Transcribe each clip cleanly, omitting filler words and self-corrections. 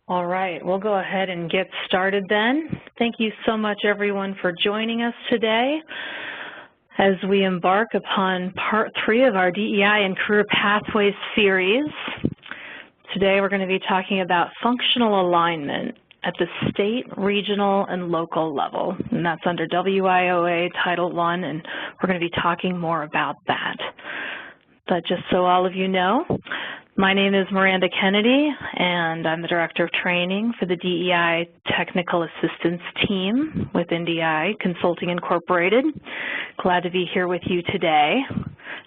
All right, we'll go ahead and get started then. Thank you so much, everyone, for joining us today as we embark upon part 3 of our DEI and Career Pathways series. Today, we're going to be talking about functional alignment at the state, regional, and local level, and that's under WIOA Title I, and we're going to be talking more about that. But just so all of you know, my name is Miranda Kennedy, and I'm the Director of Training for the DEI Technical Assistance Team within DEI Consulting Incorporated. Glad to be here with you today.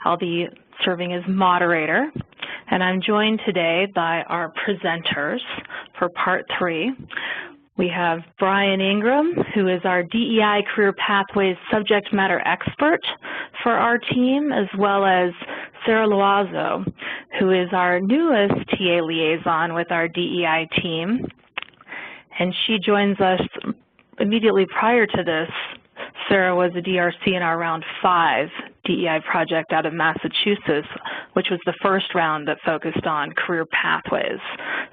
I'll be serving as moderator, and I'm joined today by our presenters for Part 3. We have Brian Ingram, who is our DEI Career Pathways subject matter expert for our team, as well as Sarah Loazo, who is our newest TA liaison with our DEI team. And she joins us immediately prior to this. Sarah was a DRC in our Round 5 DEI project out of Massachusetts, which was the first round that focused on career pathways.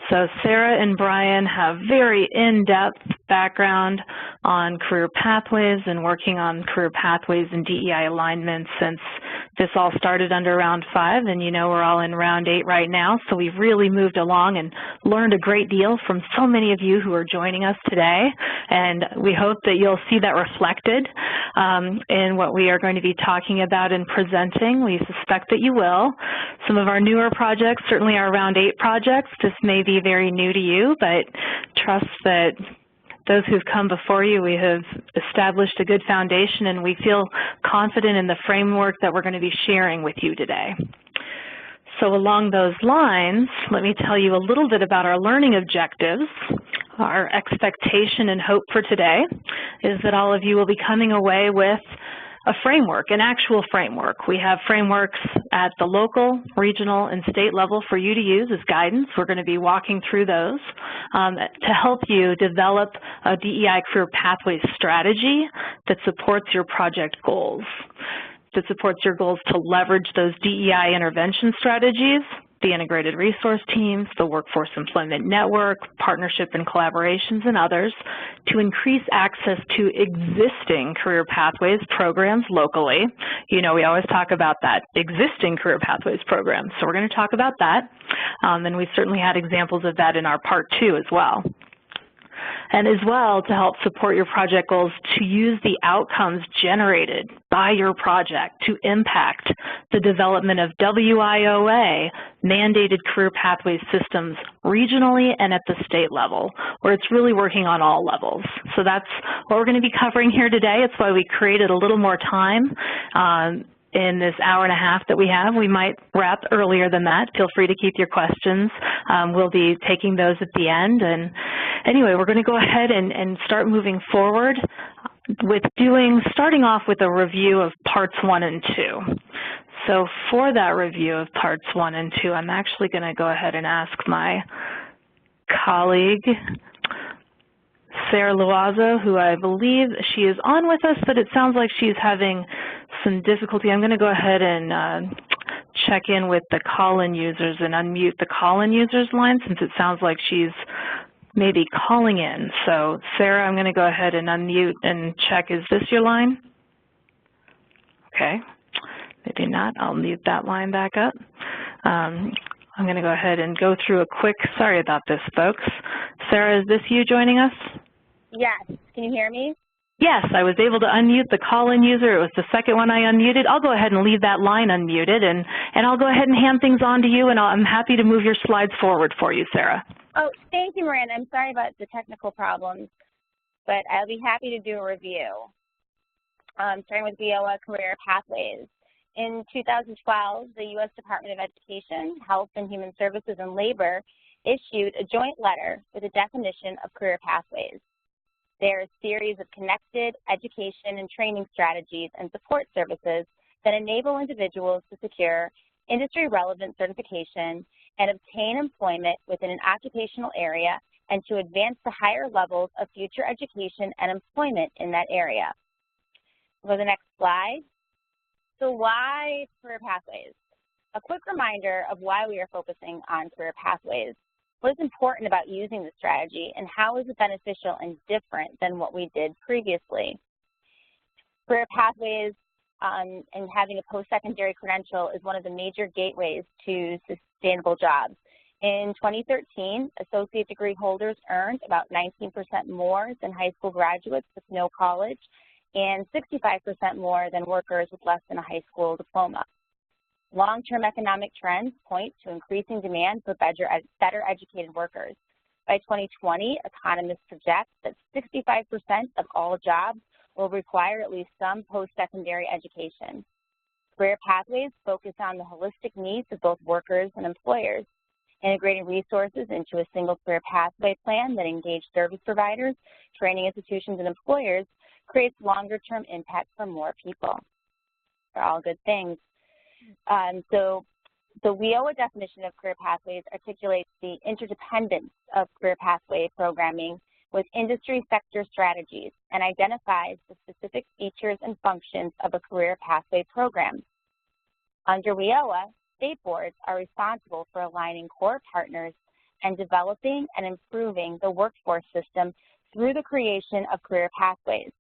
So Sarah and Brian have very in-depth background on career pathways and working on career pathways and DEI alignment since this all started under Round 5, and you know we're all in Round 8 right now, so we've really moved along and learned a great deal from so many of you who are joining us today, and we hope that you'll see that reflected in what we are going to be talking about and presenting. We suspect that you will. Some of our newer projects, certainly our Round 8 projects, this may be very new to you, but trust that those who've come before you, we have established a good foundation, and we feel confident in the framework that we're going to be sharing with you today. So along those lines, let me tell you a little bit about our learning objectives. Our expectation and hope for today is that all of you will be coming away with a framework, an actual framework. We have frameworks at the local, regional, and state level for you to use as guidance. We're going to be walking through those to help you develop a DEI career pathways strategy that supports your project goals, that supports your goals to leverage those DEI intervention strategies, the integrated resource teams, the workforce employment network, partnership and collaborations, and others to increase access to existing career pathways programs locally. You know, we always talk about that, existing career pathways programs. So we're going to talk about that. And we certainly had examples of that in our Part 2 as well. And as well, to help support your project goals, to use the outcomes generated by your project to impact the development of WIOA mandated career pathway systems regionally and at the state level, where it's really working on all levels. So that's what we're going to be covering here today. It's why we created a little more time in this hour and a half that we have. We might wrap earlier than that. Feel free to keep your questions. We'll be taking those at the end. And anyway, we're going to go ahead and start moving forward with starting off with a review of Parts 1 and 2. So for that review of Parts 1 and 2, I'm actually going to go ahead and ask my colleague, Sarah Loazo, who I believe she is on with us, but it sounds like she's having some difficulty. I'm going to go ahead and check in with the call-in users and unmute the call-in users line since it sounds like she's maybe calling in. So Sarah, I'm going to go ahead and unmute and check, is this your line? Okay, maybe not. I'll mute that line back up. I'm going to go ahead and go through a quick, sorry about this, folks. Sarah, is this you joining us? Yes. Can you hear me? Yes, I was able to unmute the call-in user. It was the second one I unmuted. I'll go ahead and leave that line unmuted, and I'll go ahead and hand things on to you, and I'm happy to move your slides forward for you, Sarah. Oh, thank you, Miranda. I'm sorry about the technical problems, but I'll be happy to do a review. Starting with WIOA Career Pathways. In 2012, the U.S. Department of Education, Health and Human Services, and Labor issued a joint letter with a definition of career pathways. There are a series of connected education and training strategies and support services that enable individuals to secure industry-relevant certification and obtain employment within an occupational area and to advance to higher levels of future education and employment in that area. Go to the next slide. So why career pathways? A quick reminder of why we are focusing on career pathways. What is important about using the strategy, and how is it beneficial and different than what we did previously? Career Pathways and having a post-secondary credential is one of the major gateways to sustainable jobs. In 2013, associate degree holders earned about 19% more than high school graduates with no college, and 65% more than workers with less than a high school diploma. Long-term economic trends point to increasing demand for better educated workers. By 2020, economists project that 65% of all jobs will require at least some post-secondary education. Career Pathways focus on the holistic needs of both workers and employers. Integrating resources into a single career pathway plan that engage service providers, training institutions, and employers creates longer-term impact for more people. They're all good things. So the WIOA definition of career pathways articulates the interdependence of career pathway programming with industry sector strategies and identifies the specific features and functions of a career pathway program. Under WIOA, state boards are responsible for aligning core partners and developing and improving the workforce system through the creation of career pathways.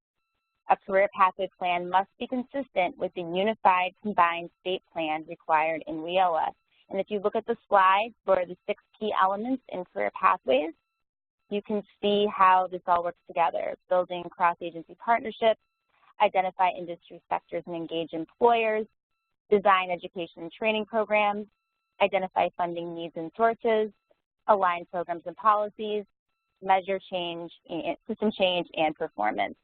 A career pathway plan must be consistent with the unified combined state plan required in WIOA. And if you look at the slide for the 6 key elements in career pathways, you can see how this all works together: building cross-agency partnerships, identify industry sectors and engage employers, design education and training programs, identify funding needs and sources, align programs and policies, measure change, system change, and performance.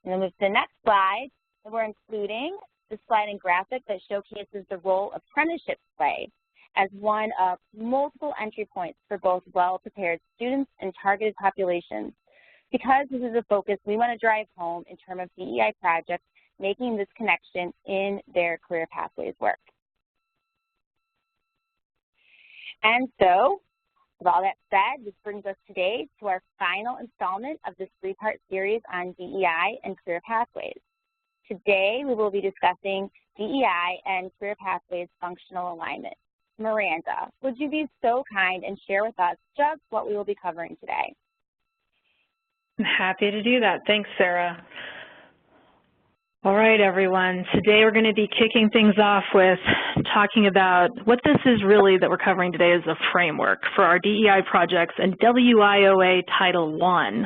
And then move to the next slide, and we're including the slide and graphic that showcases the role apprenticeships play as one of multiple entry points for both well-prepared students and targeted populations. Because this is a focus we want to drive home in terms of DEI projects making this connection in their career pathways work. And so, with all that said, this brings us today to our final installment of this 3-part series on DEI and career pathways. Today, we will be discussing DEI and career pathways functional alignment. Miranda, would you be so kind and share with us just what we will be covering today? I'm happy to do that. Thanks, Sarah. All right, everyone. Today we're going to be kicking things off with talking about what this is really that we're covering today is a framework for our DEI projects and WIOA Title I.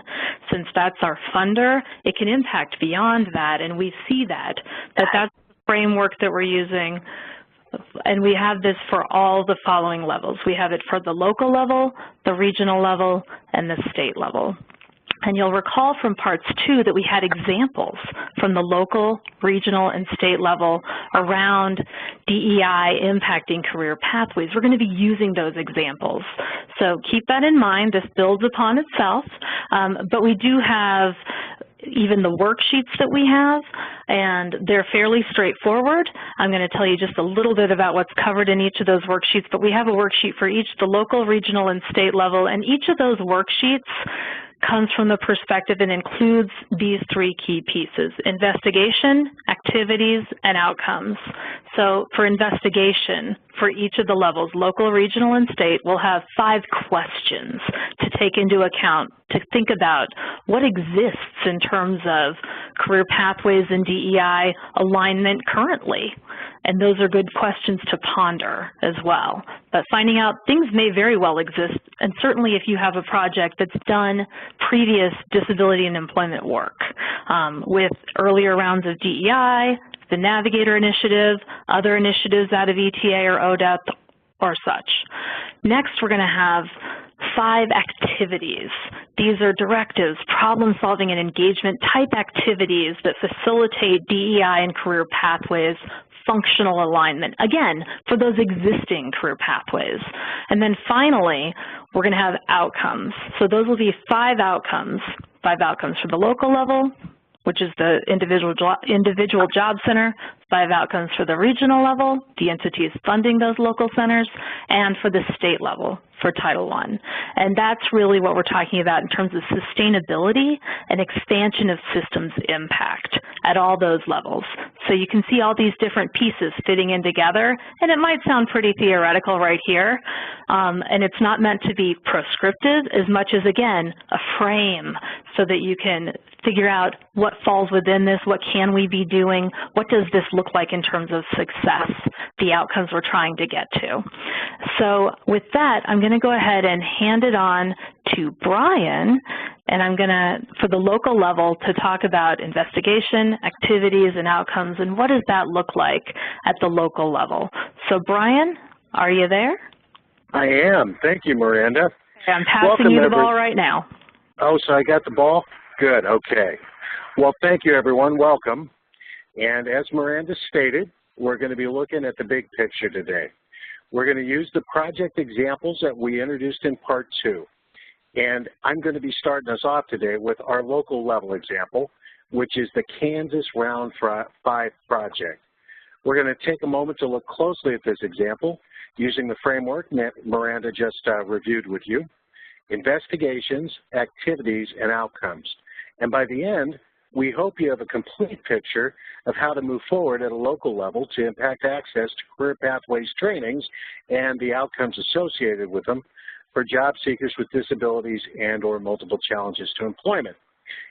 Since that's our funder, it can impact beyond that, and we see that that's the framework that we're using. And we have this for all the following levels. We have it for the local level, the regional level, and the state level. And you'll recall from parts 2 that we had examples from the local, regional, and state level around DEI impacting career pathways. We're going to be using those examples. So keep that in mind. This builds upon itself, but we do have even the worksheets that we have, and they're fairly straightforward. I'm going to tell you just a little bit about what's covered in each of those worksheets, but we have a worksheet for each, the local, regional, and state level, and each of those worksheets comes from the perspective and includes these 3 key pieces: investigation, activities, and outcomes. So for investigation, for each of the levels, local, regional, and state, we'll have 5 questions to take into account, to think about what exists in terms of career pathways and DEI alignment currently. And those are good questions to ponder as well. But finding out things may very well exist, and certainly if you have a project that's done previous disability and employment work with earlier rounds of DEI, the Navigator Initiative, other initiatives out of ETA or ODEP, or such. Next, we're going to have 5 activities. These are directives, problem-solving, and engagement type activities that facilitate DEI and career pathways functional alignment, again, for those existing career pathways. And then finally, we're going to have outcomes. So those will be 5 outcomes for the local level, which is the individual job center, 5 outcomes for the regional level, the entities funding those local centers, and for the state level for Title I. And that's really what we're talking about in terms of sustainability and expansion of systems impact at all those levels. So you can see all these different pieces fitting in together, and it might sound pretty theoretical right here, and it's not meant to be prescriptive as much as, again, a frame so that you can figure out what falls within this, what can we be doing, what does this look like in terms of success, the outcomes we're trying to get to. So with that, I'm going to go ahead and hand it on to Brian, and I'm going to, for the local level, to talk about investigation, activities, and outcomes, and what does that look like at the local level. So Brian, are you there? I am. Thank you, Miranda. I'm passing you the ball right now. Oh, so I got the ball? Good, okay. Well, thank you, everyone. Welcome. And as Miranda stated, we're going to be looking at the big picture today. We're going to use the project examples that we introduced in Part 2. And I'm going to be starting us off today with our local level example, which is the Kansas Round 5 project. We're going to take a moment to look closely at this example using the framework that Miranda just reviewed with you: investigations, activities, and outcomes. And by the end, we hope you have a complete picture of how to move forward at a local level to impact access to Career Pathways trainings and the outcomes associated with them for job seekers with disabilities and or multiple challenges to employment.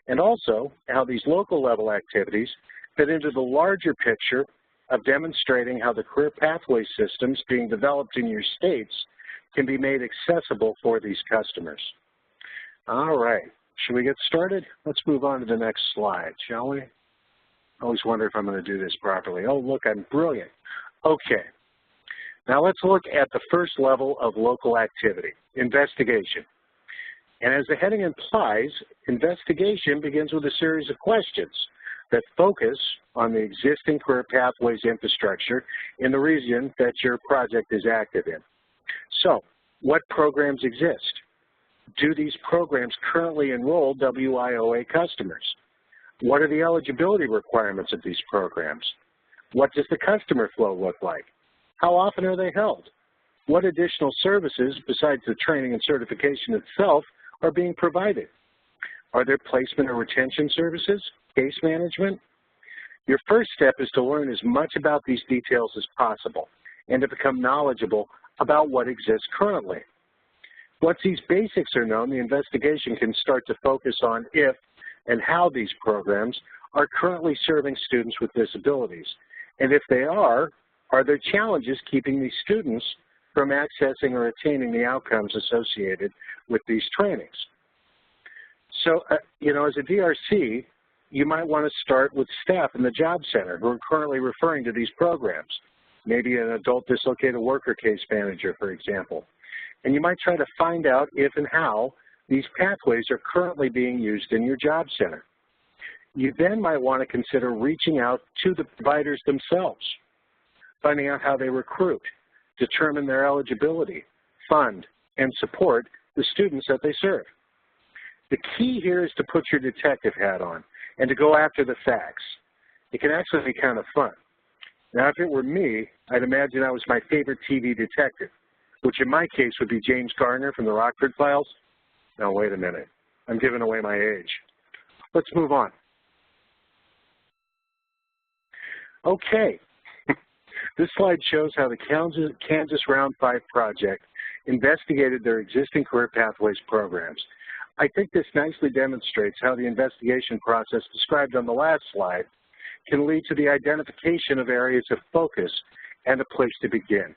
And also how these local level activities fit into the larger picture of demonstrating how the Career Pathway systems being developed in your states can be made accessible for these customers. All right, should we get started? Let's move on to the next slide, shall we? I always wonder if I'm going to do this properly. Oh, look, I'm brilliant. Okay, now let's look at the first level of local activity, investigation. And as the heading implies, investigation begins with a series of questions that focus on the existing Career Pathways infrastructure in the region that your project is active in. So, what programs exist? Do these programs currently enroll WIOA customers? What are the eligibility requirements of these programs? What does the customer flow look like? How often are they held? What additional services, besides the training and certification itself, are being provided? Are there placement or retention services? Case management? Your first step is to learn as much about these details as possible and to become knowledgeable about what exists currently. Once these basics are known, the investigation can start to focus on if and how these programs are currently serving students with disabilities. And if they are there challenges keeping these students from accessing or attaining the outcomes associated with these trainings? So, as a DRC, you might want to start with staff in the job center who are currently referring to these programs, maybe an adult dislocated worker case manager, for example. And you might try to find out if and how these pathways are currently being used in your job center. You then might want to consider reaching out to the providers themselves, finding out how they recruit, determine their eligibility, fund, and support the students that they serve. The key here is to put your detective hat on and to go after the facts. It can actually be kind of fun. Now, if it were me, I'd imagine I was my favorite TV detective, which in my case would be James Garner from the Rockford Files. Now, wait a minute. I'm giving away my age. Let's move on. Okay. This slide shows how the Kansas Round 5 project investigated their existing Career Pathways programs. I think this nicely demonstrates how the investigation process described on the last slide can lead to the identification of areas of focus and a place to begin.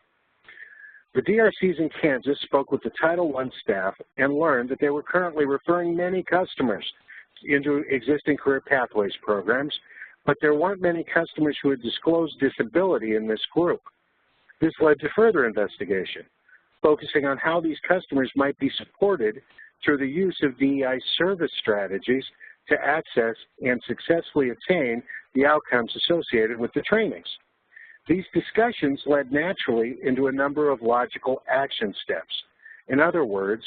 The DRCs in Kansas spoke with the Title I staff and learned that they were currently referring many customers into existing Career Pathways programs, but there weren't many customers who had disclosed disability in this group. This led to further investigation, focusing on how these customers might be supported through the use of DEI service strategies to access and successfully attain the outcomes associated with the trainings. These discussions led naturally into a number of logical action steps. In other words,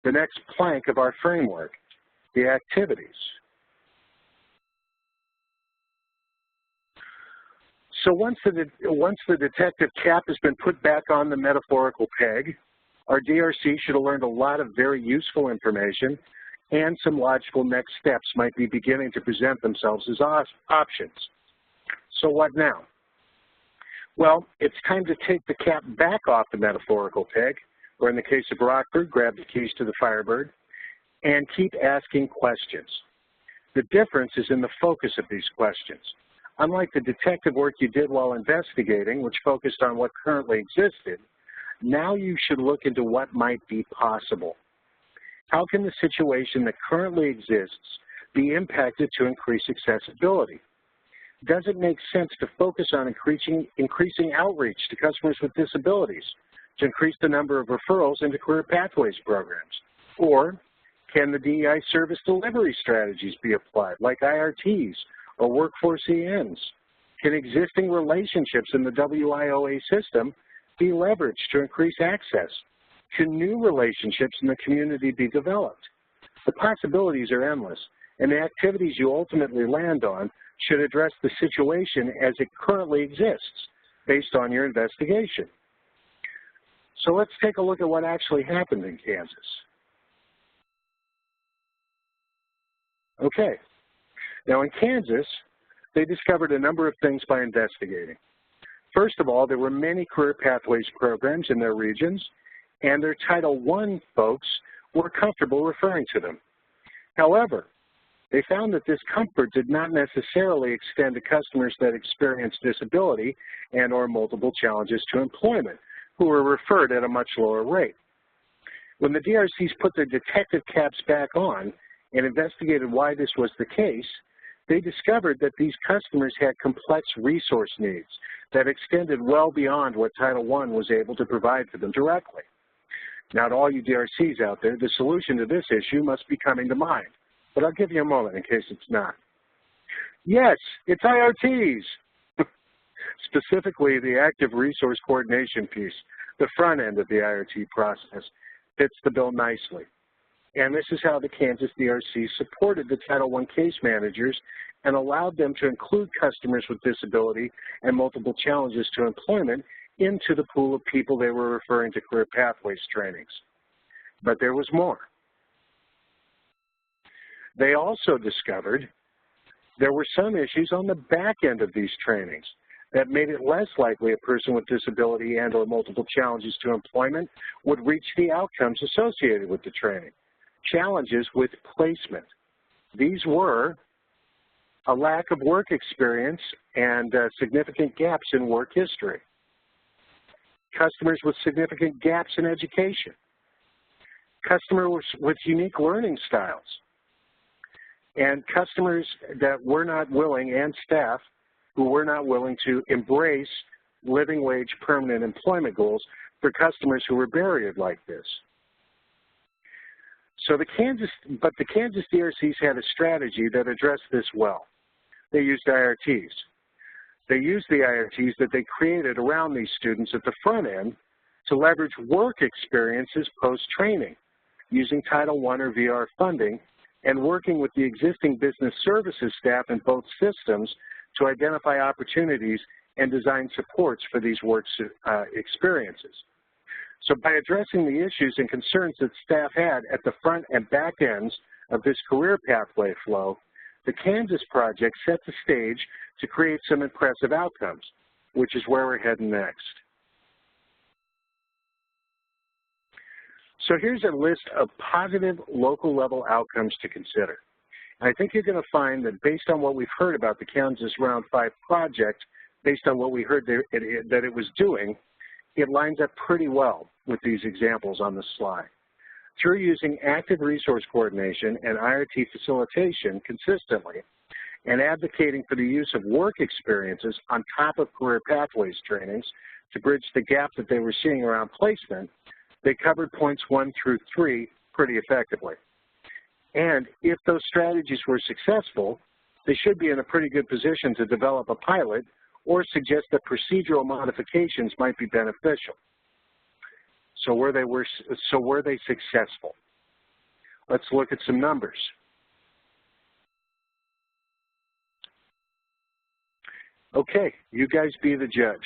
the next plank of our framework, the activities. So once the detective cap has been put back on the metaphorical peg, our DRC should have learned a lot of very useful information, and some logical next steps might be beginning to present themselves as options. So what now? Well, it's time to take the cap back off the metaphorical pig, or in the case of Rockford, grab the keys to the Firebird, and keep asking questions. The difference is in the focus of these questions. Unlike the detective work you did while investigating, which focused on what currently existed, now you should look into what might be possible. How can the situation that currently exists be impacted to increase accessibility? Does it make sense to focus on increasing outreach to customers with disabilities, to increase the number of referrals into Career Pathways programs? Or can the DEI service delivery strategies be applied, like IRTs or workforce ENs? Can existing relationships in the WIOA system be leveraged to increase access? Can new relationships in the community be developed? The possibilities are endless, and the activities you ultimately land on should address the situation as it currently exists based on your investigation. So let's take a look at what actually happened in Kansas. Okay, now in Kansas, they discovered a number of things by investigating. First of all, there were many Career Pathways programs in their regions, and their Title I folks were comfortable referring to them. However, they found that this comfort did not necessarily extend to customers that experienced disability and or multiple challenges to employment, who were referred at a much lower rate. When the DRCs put their detective caps back on and investigated why this was the case, they discovered that these customers had complex resource needs that extended well beyond what Title I was able to provide for them directly. Now, to all you DRCs out there, the solution to this issue must be coming to mind, but I'll give you a moment in case it's not. Yes, it's IRTs. Specifically, the active resource coordination piece, the front end of the IRT process, fits the bill nicely. And this is how the Kansas DRC supported the Title I case managers and allowed them to include customers with disability and multiple challenges to employment into the pool of people they were referring to Career Pathways trainings. But there was more. They also discovered there were some issues on the back end of these trainings that made it less likely a person with disability and or multiple challenges to employment would reach the outcomes associated with the training. Challenges with placement. These were a lack of work experience and significant gaps in work history. Customers with significant gaps in education. Customers with unique learning styles. And customers that were not willing, and staff who were not willing to embrace living wage permanent employment goals for customers who were barriered like this. So the Kansas DRCs had a strategy that addressed this well. They used IRTs. They used the IRTs that they created around these students at the front end to leverage work experiences post-training, using Title I or VR funding, and working with the existing business services staff in both systems to identify opportunities and design supports for these work experiences. So by addressing the issues and concerns that staff had at the front and back ends of this career pathway flow, the Kansas project set the stage to create some impressive outcomes, which is where we're heading next. So here's a list of positive local level outcomes to consider. And I think you're going to find that based on what we've heard about the Kansas Round 5 project, based on what we heard that it was doing, it lines up pretty well with these examples on the slide. Through using active resource coordination and IRT facilitation consistently and advocating for the use of work experiences on top of Career Pathways trainings to bridge the gap that they were seeing around placement, they covered points 1 through 3 pretty effectively. And if those strategies were successful, they should be in a pretty good position to develop a pilot or suggest that procedural modifications might be beneficial. So were they successful? Let's look at some numbers. Okay, you guys be the judge.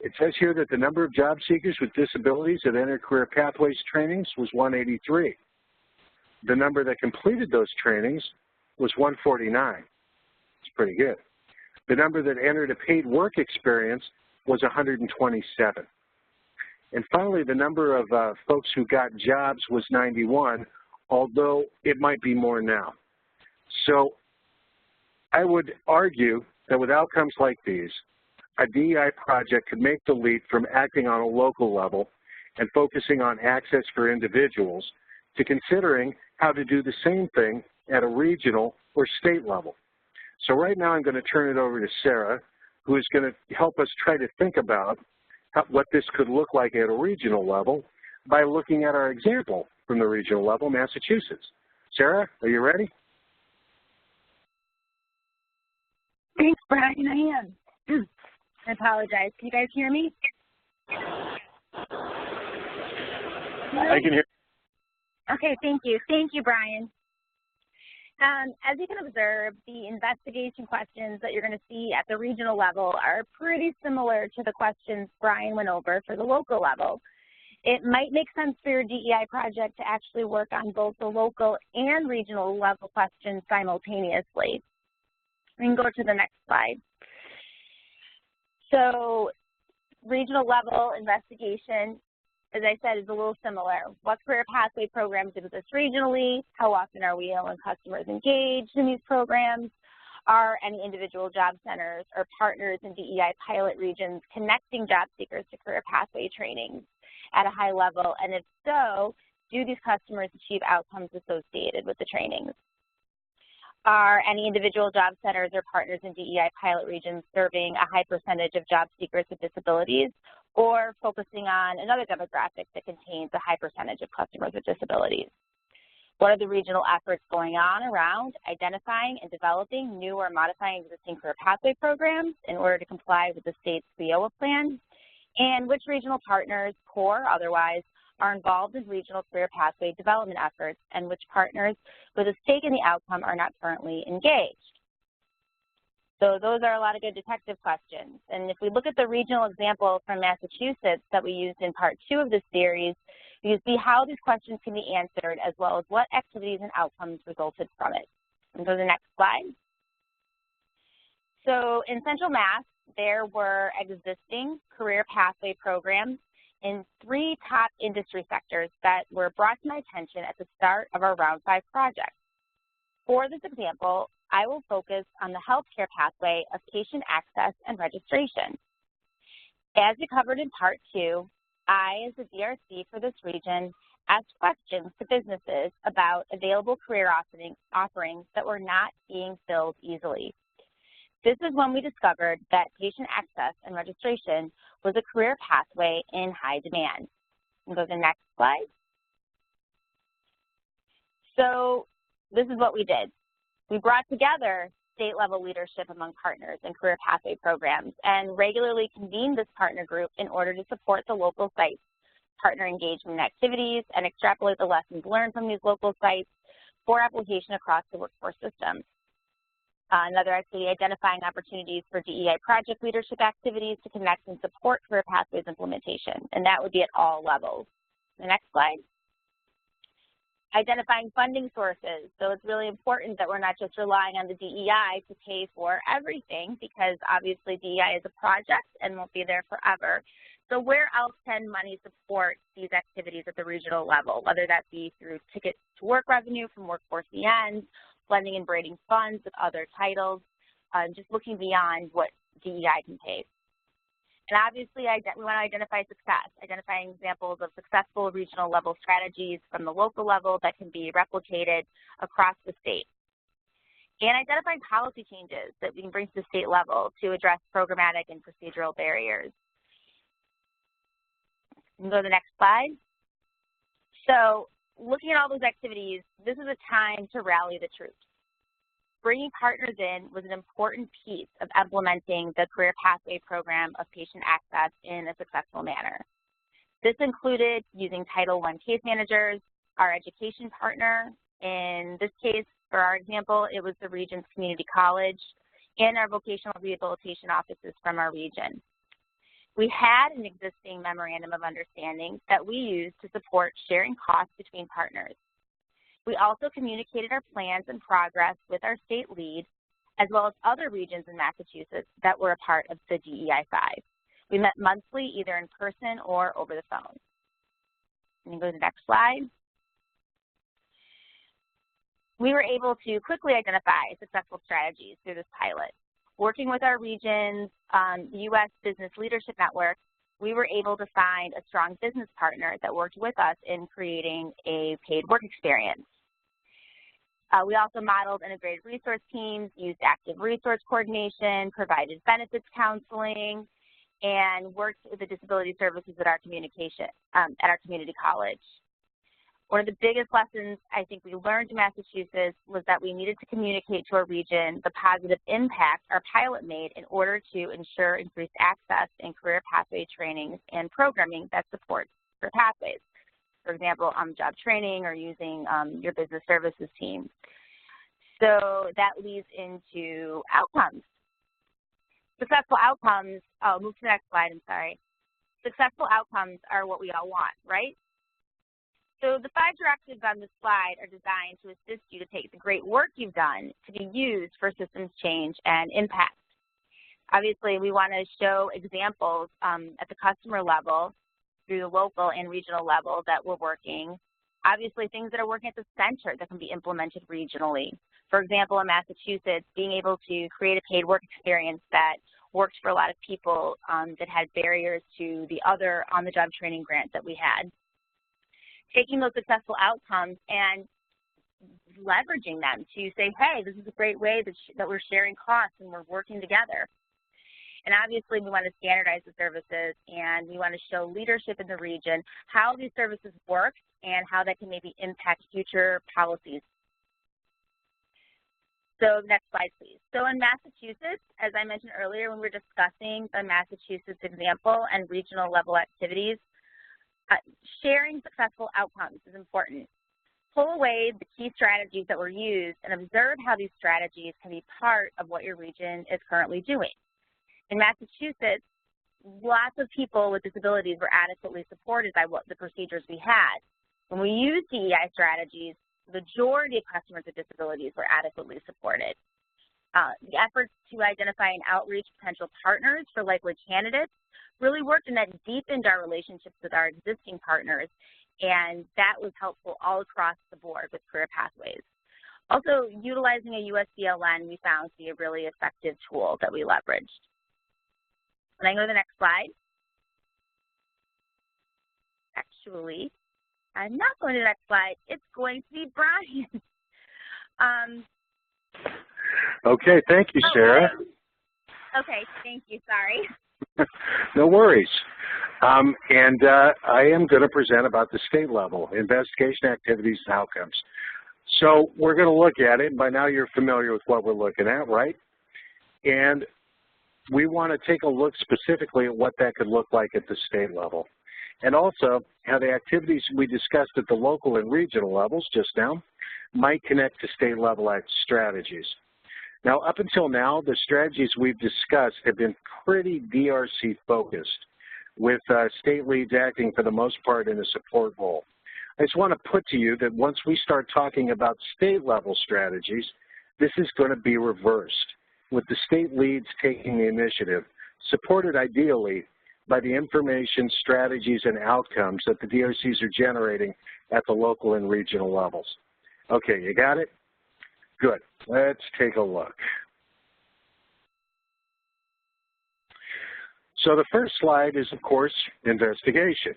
It says here that the number of job seekers with disabilities that entered Career Pathways trainings was 183. The number that completed those trainings was 149. It's pretty good. The number that entered a paid work experience was 127. And finally, the number of folks who got jobs was 91, although it might be more now. So I would argue that with outcomes like these, a DEI project could make the leap from acting on a local level and focusing on access for individuals to considering how to do the same thing at a regional or state level. So right now I'm going to turn it over to Sarah, who is going to help us try to think about what this could look like at a regional level by looking at our example from the regional level, Massachusetts. Sarah, are you ready? Thanks, Brian. I am. I apologize. Can you guys hear me? I can hear. Okay, thank you. Thank you, Brian. As you can observe, the investigation questions that you're going to see at the regional level are pretty similar to the questions Brian went over for the local level. It might make sense for your DEI project to actually work on both the local and regional level questions simultaneously. We can go to the next slide. So, regional level investigation, as I said, is a little similar. What career pathway programs exist regionally? How often are we and customers engaged in these programs? Are any individual job centers or partners in DEI pilot regions connecting job seekers to career pathway trainings at a high level? And if so, do these customers achieve outcomes associated with the trainings? Are any individual job centers or partners in DEI pilot regions serving a high percentage of job seekers with disabilities, or focusing on another demographic that contains a high percentage of customers with disabilities? What are the regional efforts going on around identifying and developing new or modifying existing career pathway programs in order to comply with the state's WIOA plan? And which regional partners, core or otherwise, are involved in regional career pathway development efforts, and which partners with a stake in the outcome are not currently engaged? So those are a lot of good detective questions. And if we look at the regional example from Massachusetts that we used in part 2 of this series, you see how these questions can be answered, as well as what activities and outcomes resulted from it. And go to the next slide. So in Central Mass, there were existing career pathway programs in 3 top industry sectors that were brought to my attention at the start of our Round 5 project. For this example, I will focus on the healthcare pathway of patient access and registration. As we covered in part 2, I, as the DRC for this region, asked questions to businesses about available career offerings that were not being filled easily. This is when we discovered that patient access and registration was a career pathway in high demand. We'll go to the next slide. So this is what we did. We brought together state-level leadership among partners in career pathway programs and regularly convened this partner group in order to support the local sites, partner engagement activities, and extrapolate the lessons learned from these local sites for application across the workforce system. Another activity, identifying opportunities for DEI project leadership activities to connect and support career pathways implementation, and that would be at all levels. The next slide. Identifying funding sources. So it's really important that we're not just relying on the DEI to pay for everything, because obviously DEI is a project and won't be there forever. So where else can money support these activities at the regional level, whether that be through ticket to work revenue from workforce ENs, blending and braiding funds with other titles, just looking beyond what DEI can pay. And obviously, we want to identify success, identifying examples of successful regional level strategies from the local level that can be replicated across the state. And identifying policy changes that we can bring to the state level to address programmatic and procedural barriers. We can go to the next slide. So, looking at all those activities, this is a time to rally the troops. Bringing partners in was an important piece of implementing the Career Pathway Program of patient access in a successful manner. This included using Title I case managers, our education partner. In this case, for our example, it was the region's community college, and our vocational rehabilitation offices from our region. We had an existing memorandum of understanding that we used to support sharing costs between partners. We also communicated our plans and progress with our state lead, as well as other regions in Massachusetts that were a part of the DEI 5. We met monthly, either in person or over the phone. And go to the next slide. We were able to quickly identify successful strategies through this pilot. Working with our region's U.S. Business Leadership Network, we were able to find a strong business partner that worked with us in creating a paid work experience. We also modeled integrated resource teams, used active resource coordination, provided benefits counseling, and worked with the disability services at our community college. One of the biggest lessons I think we learned in Massachusetts was that we needed to communicate to our region the positive impact our pilot made in order to ensure increased access in career pathway trainings and programming that supports career pathways. For example, job training or using your business services team. So that leads into outcomes. Successful outcomes, I'll move to the next slide, I'm sorry. Successful outcomes are what we all want, right? So the 5 directives on this slide are designed to assist you to take the great work you've done to be used for systems change and impact. Obviously, we want to show examples at the customer level, through the local and regional level that we're working. Obviously, things that are working at the center that can be implemented regionally. For example, in Massachusetts, being able to create a paid work experience that worked for a lot of people that had barriers to the other on-the-job training grants that we had. Taking those successful outcomes and leveraging them to say, hey, this is a great way that we're sharing costs and we're working together. And obviously, we want to standardize the services, and we want to show leadership in the region how these services work and how that can maybe impact future policies. So next slide, please. So in Massachusetts, as I mentioned earlier when we were discussing the Massachusetts example and regional level activities, sharing successful outcomes is important. Pull away the key strategies that were used and observe how these strategies can be part of what your region is currently doing. In Massachusetts, lots of people with disabilities were adequately supported by the procedures we had. When we used DEI strategies, the majority of customers with disabilities were adequately supported. The efforts to identify and outreach potential partners for likely candidates really worked, and that deepened our relationships with our existing partners, and that was helpful all across the board with Career Pathways. Also, utilizing a USBLN we found to be a really effective tool that we leveraged. When I go to the next slide, actually, I'm not going to the next slide. It's going to be Brian. Okay, thank you, Sarah. Okay, thank you, sorry. No worries. I am going to present about the state level, investigation activities and outcomes. So we're going to look at it, and by now you're familiar with what we're looking at, right? And we want to take a look specifically at what that could look like at the state level. And also how the activities we discussed at the local and regional levels just now might connect to state level strategies. Now, up until now, the strategies we've discussed have been pretty DRC focused, with state leads acting for the most part in a support role. I just want to put to you that once we start talking about state level strategies, this is going to be reversed, with the state leads taking the initiative, supported ideally by the information, strategies, and outcomes that the DRCs are generating at the local and regional levels. Okay, you got it? Good. Let's take a look. So the first slide is, of course, investigation.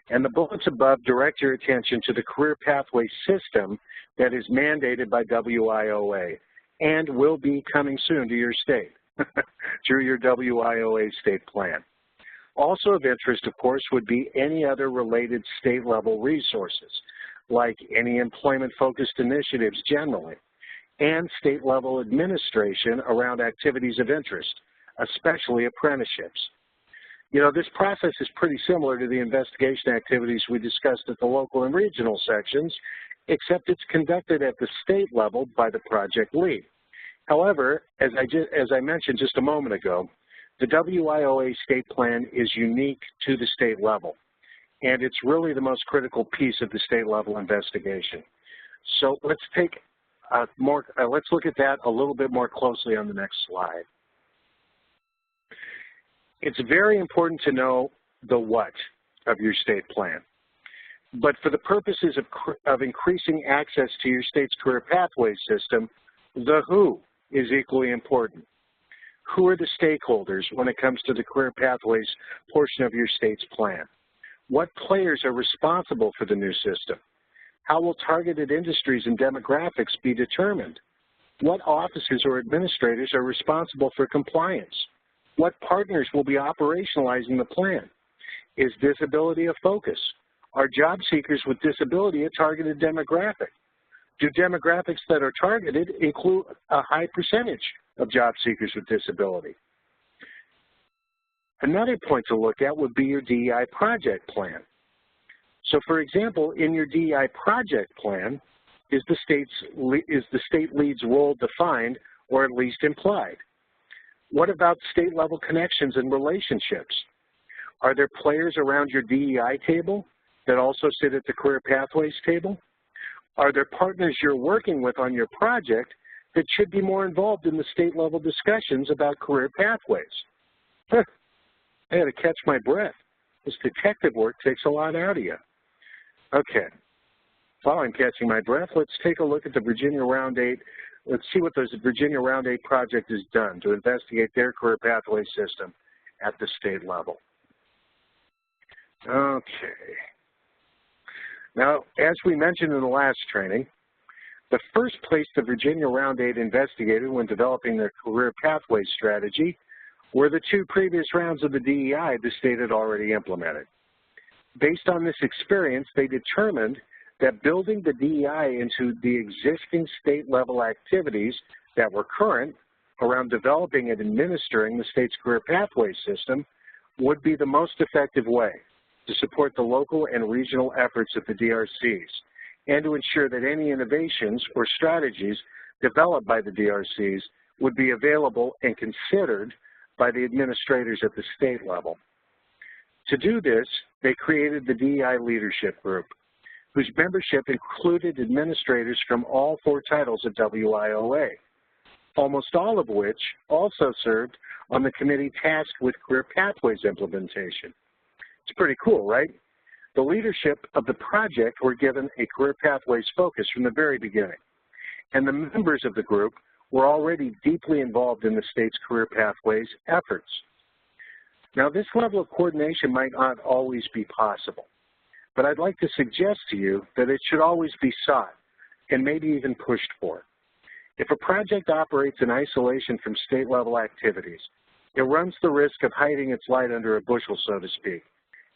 And the bullets above direct your attention to the career pathway system that is mandated by WIOA and will be coming soon to your state through your WIOA state plan. Also of interest, of course, would be any other related state-level resources, like any employment-focused initiatives generally, and state-level administration around activities of interest, especially apprenticeships. You know, this process is pretty similar to the investigation activities we discussed at the local and regional sections, except it's conducted at the state level by the project lead. However, as I mentioned just a moment ago, the WIOA state plan is unique to the state level, and it's really the most critical piece of the state level investigation. So let's take let's look at that a little bit more closely on the next slide. It's very important to know the what of your state plan. But for the purposes of increasing access to your state's career pathways system, the who is equally important. Who are the stakeholders when it comes to the career pathways portion of your state's plan? What players are responsible for the new system? How will targeted industries and demographics be determined? What officers or administrators are responsible for compliance? What partners will be operationalizing the plan? Is disability a focus? Are job seekers with disability a targeted demographic? Do demographics that are targeted include a high percentage of job seekers with disability? Another point to look at would be your DEI project plan. So for example, in your DEI project plan, is the state lead's role defined or at least implied? What about state level connections and relationships? Are there players around your DEI table that also sit at the career pathways table? Are there partners you're working with on your project that should be more involved in the state level discussions about career pathways? I had to catch my breath. This detective work takes a lot out of you. Okay, while I'm catching my breath, let's take a look at the Virginia Round 8. Let's see what the Virginia Round 8 project has done to investigate their career pathway system at the state level. Okay. Now, as we mentioned in the last training, the first place the Virginia Round 8 investigated when developing their career pathway strategy were the two previous rounds of the DEI the state had already implemented. Based on this experience, they determined that building the DEI into the existing state-level activities that were current around developing and administering the state's career pathway system would be the most effective way to support the local and regional efforts of the DRCs and to ensure that any innovations or strategies developed by the DRCs would be available and considered by the administrators at the state level. To do this, they created the DEI Leadership Group, whose membership included administrators from all 4 titles of WIOA, almost all of which also served on the committee tasked with career pathways implementation. It's pretty cool, right? The leadership of the project were given a career pathways focus from the very beginning, and the members of the group were already deeply involved in the state's career pathways efforts. Now, this level of coordination might not always be possible, but I'd like to suggest to you that it should always be sought and maybe even pushed for. If a project operates in isolation from state-level activities, it runs the risk of hiding its light under a bushel, so to speak,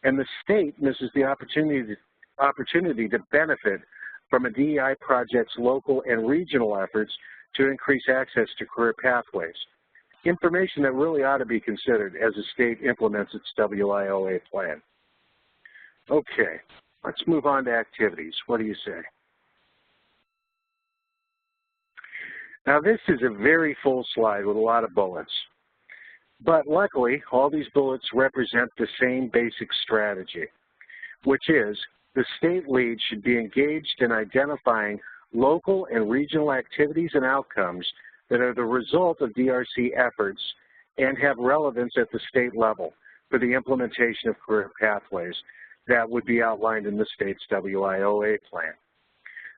and the state misses the opportunity to benefit from a DEI project's local and regional efforts to increase access to career pathways, information that really ought to be considered as the state implements its WIOA plan. Okay, let's move on to activities. What do you say? Now, this is a very full slide with a lot of bullets. But luckily, all these bullets represent the same basic strategy, which is the state lead should be engaged in identifying local and regional activities and outcomes that are the result of DRC efforts and have relevance at the state level for the implementation of career pathways that would be outlined in the state's WIOA plan.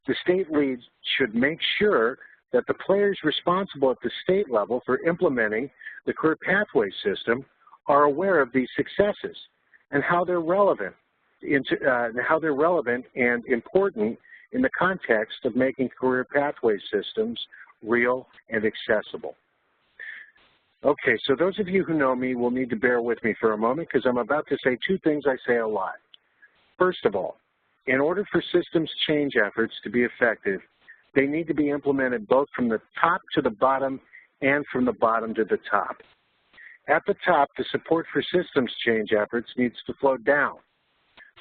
The state lead should make sure that the players responsible at the state level for implementing the career pathway system are aware of these successes and how they're relevant and important in the context of making career pathway systems real and accessible. Okay, so those of you who know me will need to bear with me for a moment because I'm about to say 2 things I say a lot. First of all, in order for systems change efforts to be effective, they need to be implemented both from the top to the bottom and from the bottom to the top. At the top, the support for systems change efforts needs to flow down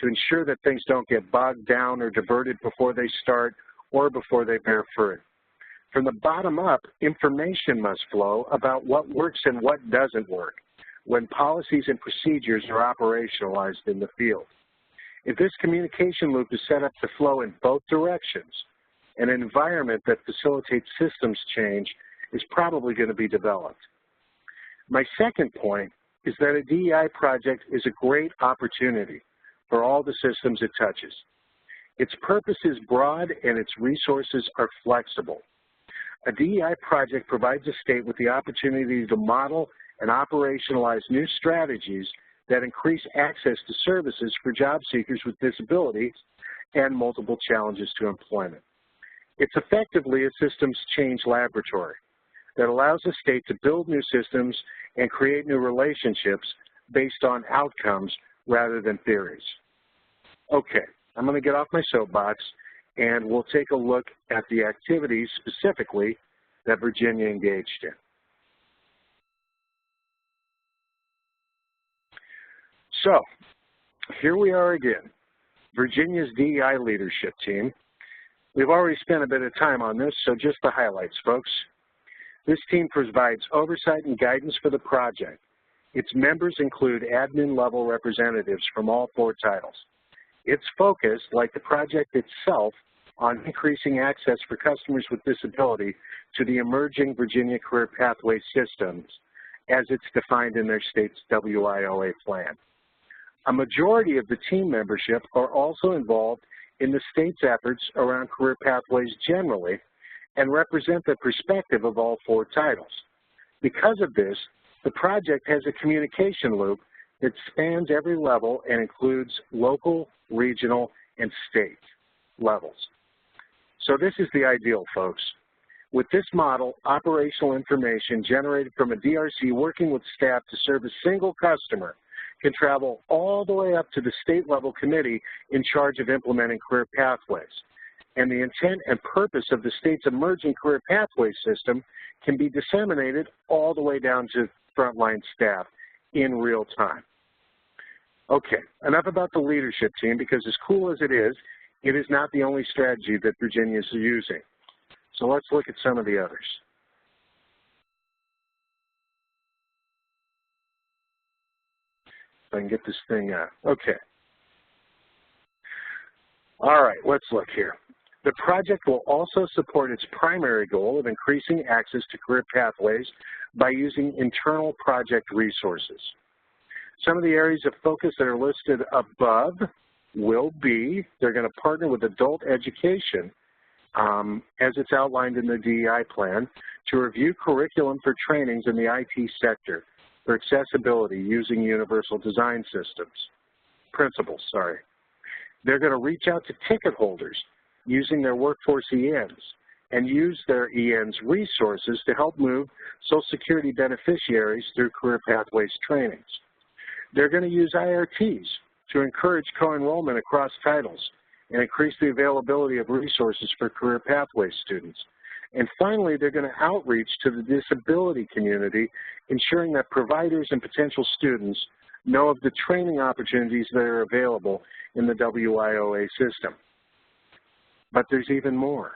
to ensure that things don't get bogged down or diverted before they start or before they bear fruit. From the bottom up, information must flow about what works and what doesn't work when policies and procedures are operationalized in the field. If this communication loop is set up to flow in both directions, an environment that facilitates systems change is probably going to be developed. My second point is that a DEI project is a great opportunity for all the systems it touches. Its purpose is broad and its resources are flexible. A DEI project provides a state with the opportunity to model and operationalize new strategies that increase access to services for job seekers with disabilities and multiple challenges to employment. It's effectively a systems change laboratory that allows a state to build new systems and create new relationships based on outcomes rather than theories. Okay, I'm going to get off my soapbox and we'll take a look at the activities specifically that Virginia engaged in. So, here we are again, Virginia's DEI leadership team. We've already spent a bit of time on this, so just the highlights, folks. This team provides oversight and guidance for the project. Its members include admin-level representatives from all 4 titles. It's focused, like the project itself, on increasing access for customers with disability to the emerging Virginia Career Pathways systems as it's defined in their state's WIOA plan. A majority of the team membership are also involved in the state's efforts around career pathways generally and represent the perspective of all 4 titles. Because of this, the project has a communication loop that spans every level and includes local, regional, and state levels. So this is the ideal, folks. With this model, operational information generated from a DRC working with staff to serve a single customer can travel all the way up to the state-level committee in charge of implementing career pathways. And the intent and purpose of the state's emerging career pathway system can be disseminated all the way down to frontline staff in real time. Okay, enough about the leadership team, because as cool as it is not the only strategy that Virginia is using. So let's look at some of the others. If I can get this thing out. Okay. All right, let's look here. The project will also support its primary goal of increasing access to career pathways by using internal project resources. Some of the areas of focus that are listed above will be, they're going to partner with adult education, as it's outlined in the DEI plan, to review curriculum for trainings in the IT sector for accessibility using universal design principles. They're going to reach out to ticket holders using their workforce ENs and use their ENs resources to help move Social Security beneficiaries through Career Pathways trainings. They're going to use IRTs to encourage co-enrollment across titles and increase the availability of resources for Career Pathways students. And finally, they're going to outreach to the disability community, ensuring that providers and potential students know of the training opportunities that are available in the WIOA system. But there's even more.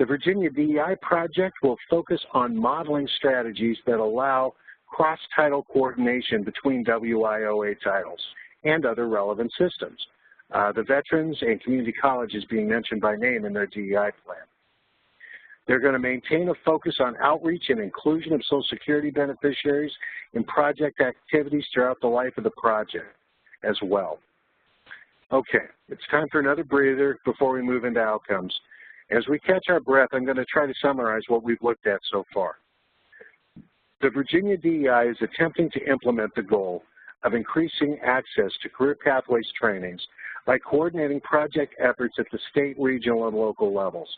The Virginia DEI project will focus on modeling strategies that allow cross-title coordination between WIOA titles and other relevant systems. The veterans and community colleges being mentioned by name in their DEI plan. They're going to maintain a focus on outreach and inclusion of Social Security beneficiaries in project activities throughout the life of the project as well. Okay, it's time for another breather before we move into outcomes. As we catch our breath, I'm going to try to summarize what we've looked at so far. The Virginia DEI is attempting to implement the goal of increasing access to career pathways trainings by coordinating project efforts at the state, regional, and local levels.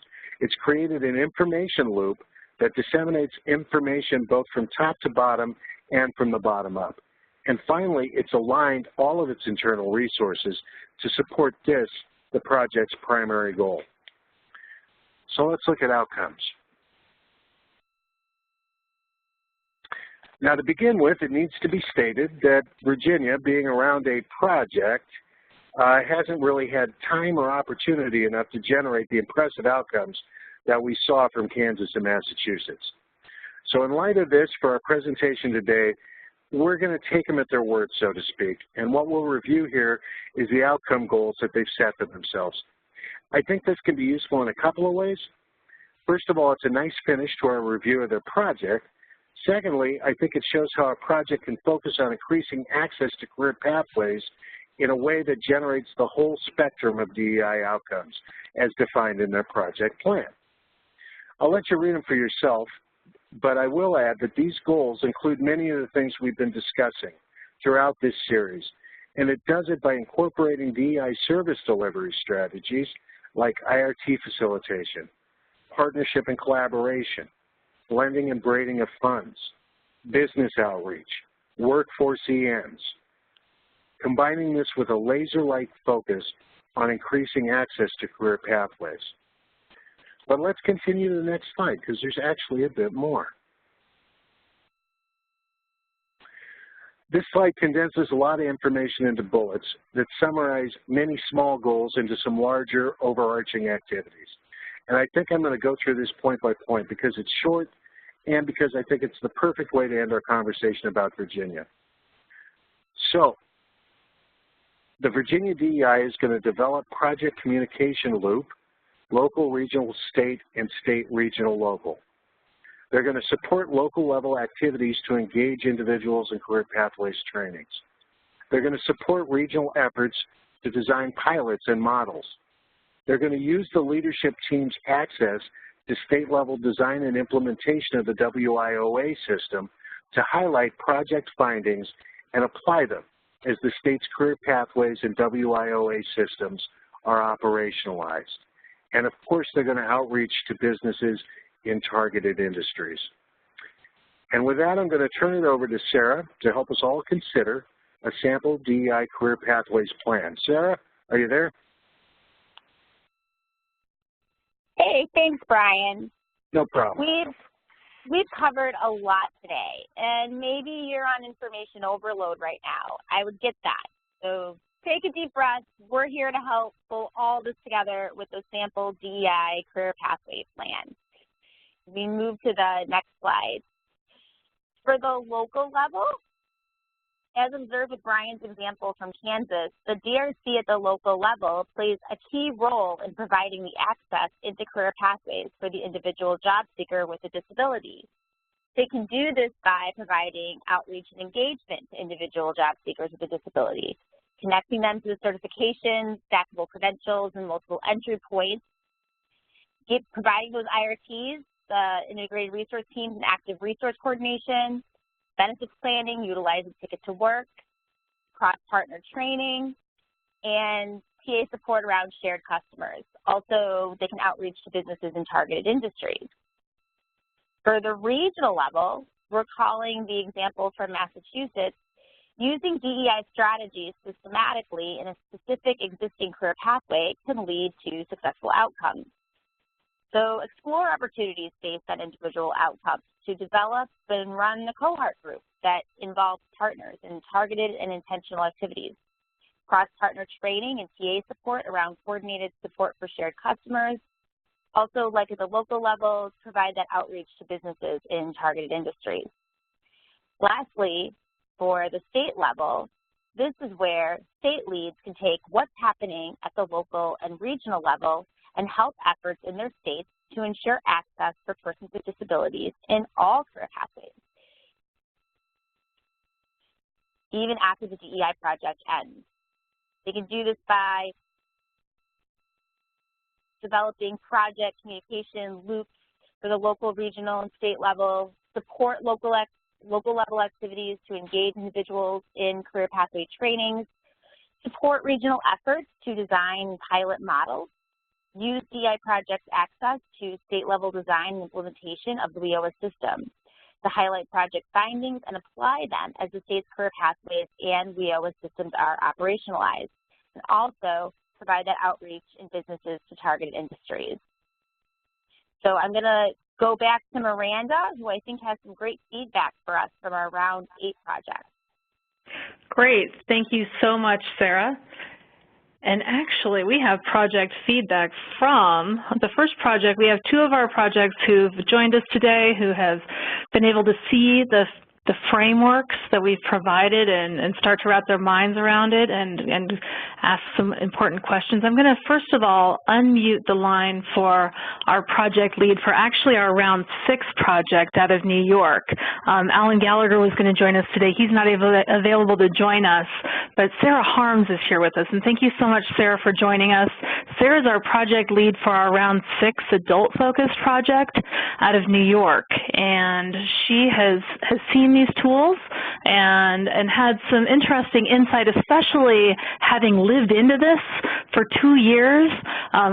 It's created an information loop that disseminates information both from top to bottom and from the bottom up. And finally, it's aligned all of its internal resources to support this, the project's primary goal. So let's look at outcomes. Now, to begin with, it needs to be stated that Virginia, being around a project, hasn't really had time or opportunity enough to generate the impressive outcomes that we saw from Kansas and Massachusetts. So in light of this, for our presentation today, we're going to take them at their word, so to speak. And what we'll review here is the outcome goals that they've set for themselves. I think this can be useful in a couple of ways. First of all, it's a nice finish to our review of their project. Secondly, I think it shows how a project can focus on increasing access to career pathways in a way that generates the whole spectrum of DEI outcomes as defined in their project plan. I'll let you read them for yourself, but I will add that these goals include many of the things we've been discussing throughout this series, and it does it by incorporating DEI service delivery strategies like IRT facilitation, partnership and collaboration, blending and braiding of funds, business outreach, workforce EMs, combining this with a laser-like focus on increasing access to career pathways. But let's continue to the next slide because there's actually a bit more. This slide condenses a lot of information into bullets that summarize many small goals into some larger overarching activities. And I think I'm going to go through this point by point because it's short and because I think it's the perfect way to end our conversation about Virginia. So, the Virginia DEI is going to develop project communication loop, local, regional, state, and state, regional, local. They're going to support local level activities to engage individuals in career pathways trainings. They're going to support regional efforts to design pilots and models. They're going to use the leadership team's access to state level design and implementation of the WIOA system to highlight project findings and apply them as the state's career pathways and WIOA systems are operationalized. And of course, they're going to outreach to businesses in targeted industries. And with that, I'm going to turn it over to Sarah to help us all consider a sample DEI Career Pathways plan. Sarah, are you there? Hey, thanks, Brian. No problem. We've covered a lot today, and maybe you're on information overload right now. I would get that. So take a deep breath. We're here to help pull all this together with the sample DEI Career Pathway plan. We move to the next slide. For the local level, as observed with Brian's example from Kansas, the DRC at the local level plays a key role in providing the access into career pathways for the individual job seeker with a disability. They can do this by providing outreach and engagement to individual job seekers with a disability, connecting them to the certifications, stackable credentials, and multiple entry points, providing those IRTs, the integrated resource teams and active resource coordination, benefits planning, utilizing Ticket to Work, cross-partner training, and TA support around shared customers. Also, they can outreach to businesses in targeted industries. For the regional level, we're calling the example from Massachusetts, using DEI strategies systematically in a specific existing career pathway can lead to successful outcomes. So explore opportunities based on individual outcomes to develop and run the cohort group that involves partners in targeted and intentional activities. Cross-partner training and TA support around coordinated support for shared customers. Also, like at the local level, provide that outreach to businesses in targeted industries. Lastly, for the state level, this is where state leads can take what's happening at the local and regional level and help efforts in their states to ensure access for persons with disabilities in all career pathways, even after the DEI project ends. They can do this by developing project communication loops for the local, regional, and state level, support local level activities to engage individuals in career pathway trainings, support regional efforts to design pilot models, use DEI project access to state-level design and implementation of the WIOA system to highlight project findings and apply them as the state's career pathways and WIOA systems are operationalized, and also provide that outreach in businesses to targeted industries. So I'm going to go back to Miranda, who I think has some great feedback for us from our Round 8 project. Great. Thank you so much, Sarah. And actually, we have project feedback from the first project. We have two of our projects who've joined us today who have been able to see the the frameworks that we've provided and start to wrap their minds around it and ask some important questions. I'm going to, first of all, unmute the line for our project lead for actually our Round 6 project out of New York. Alan Gallagher was going to join us today. He's not available to join us, but Sarah Harms is here with us. And thank you so much, Sarah, for joining us. Sarah's our project lead for our Round 6 adult-focused project out of New York. And she has seen these tools and had some interesting insight, especially having lived into this for 2 years,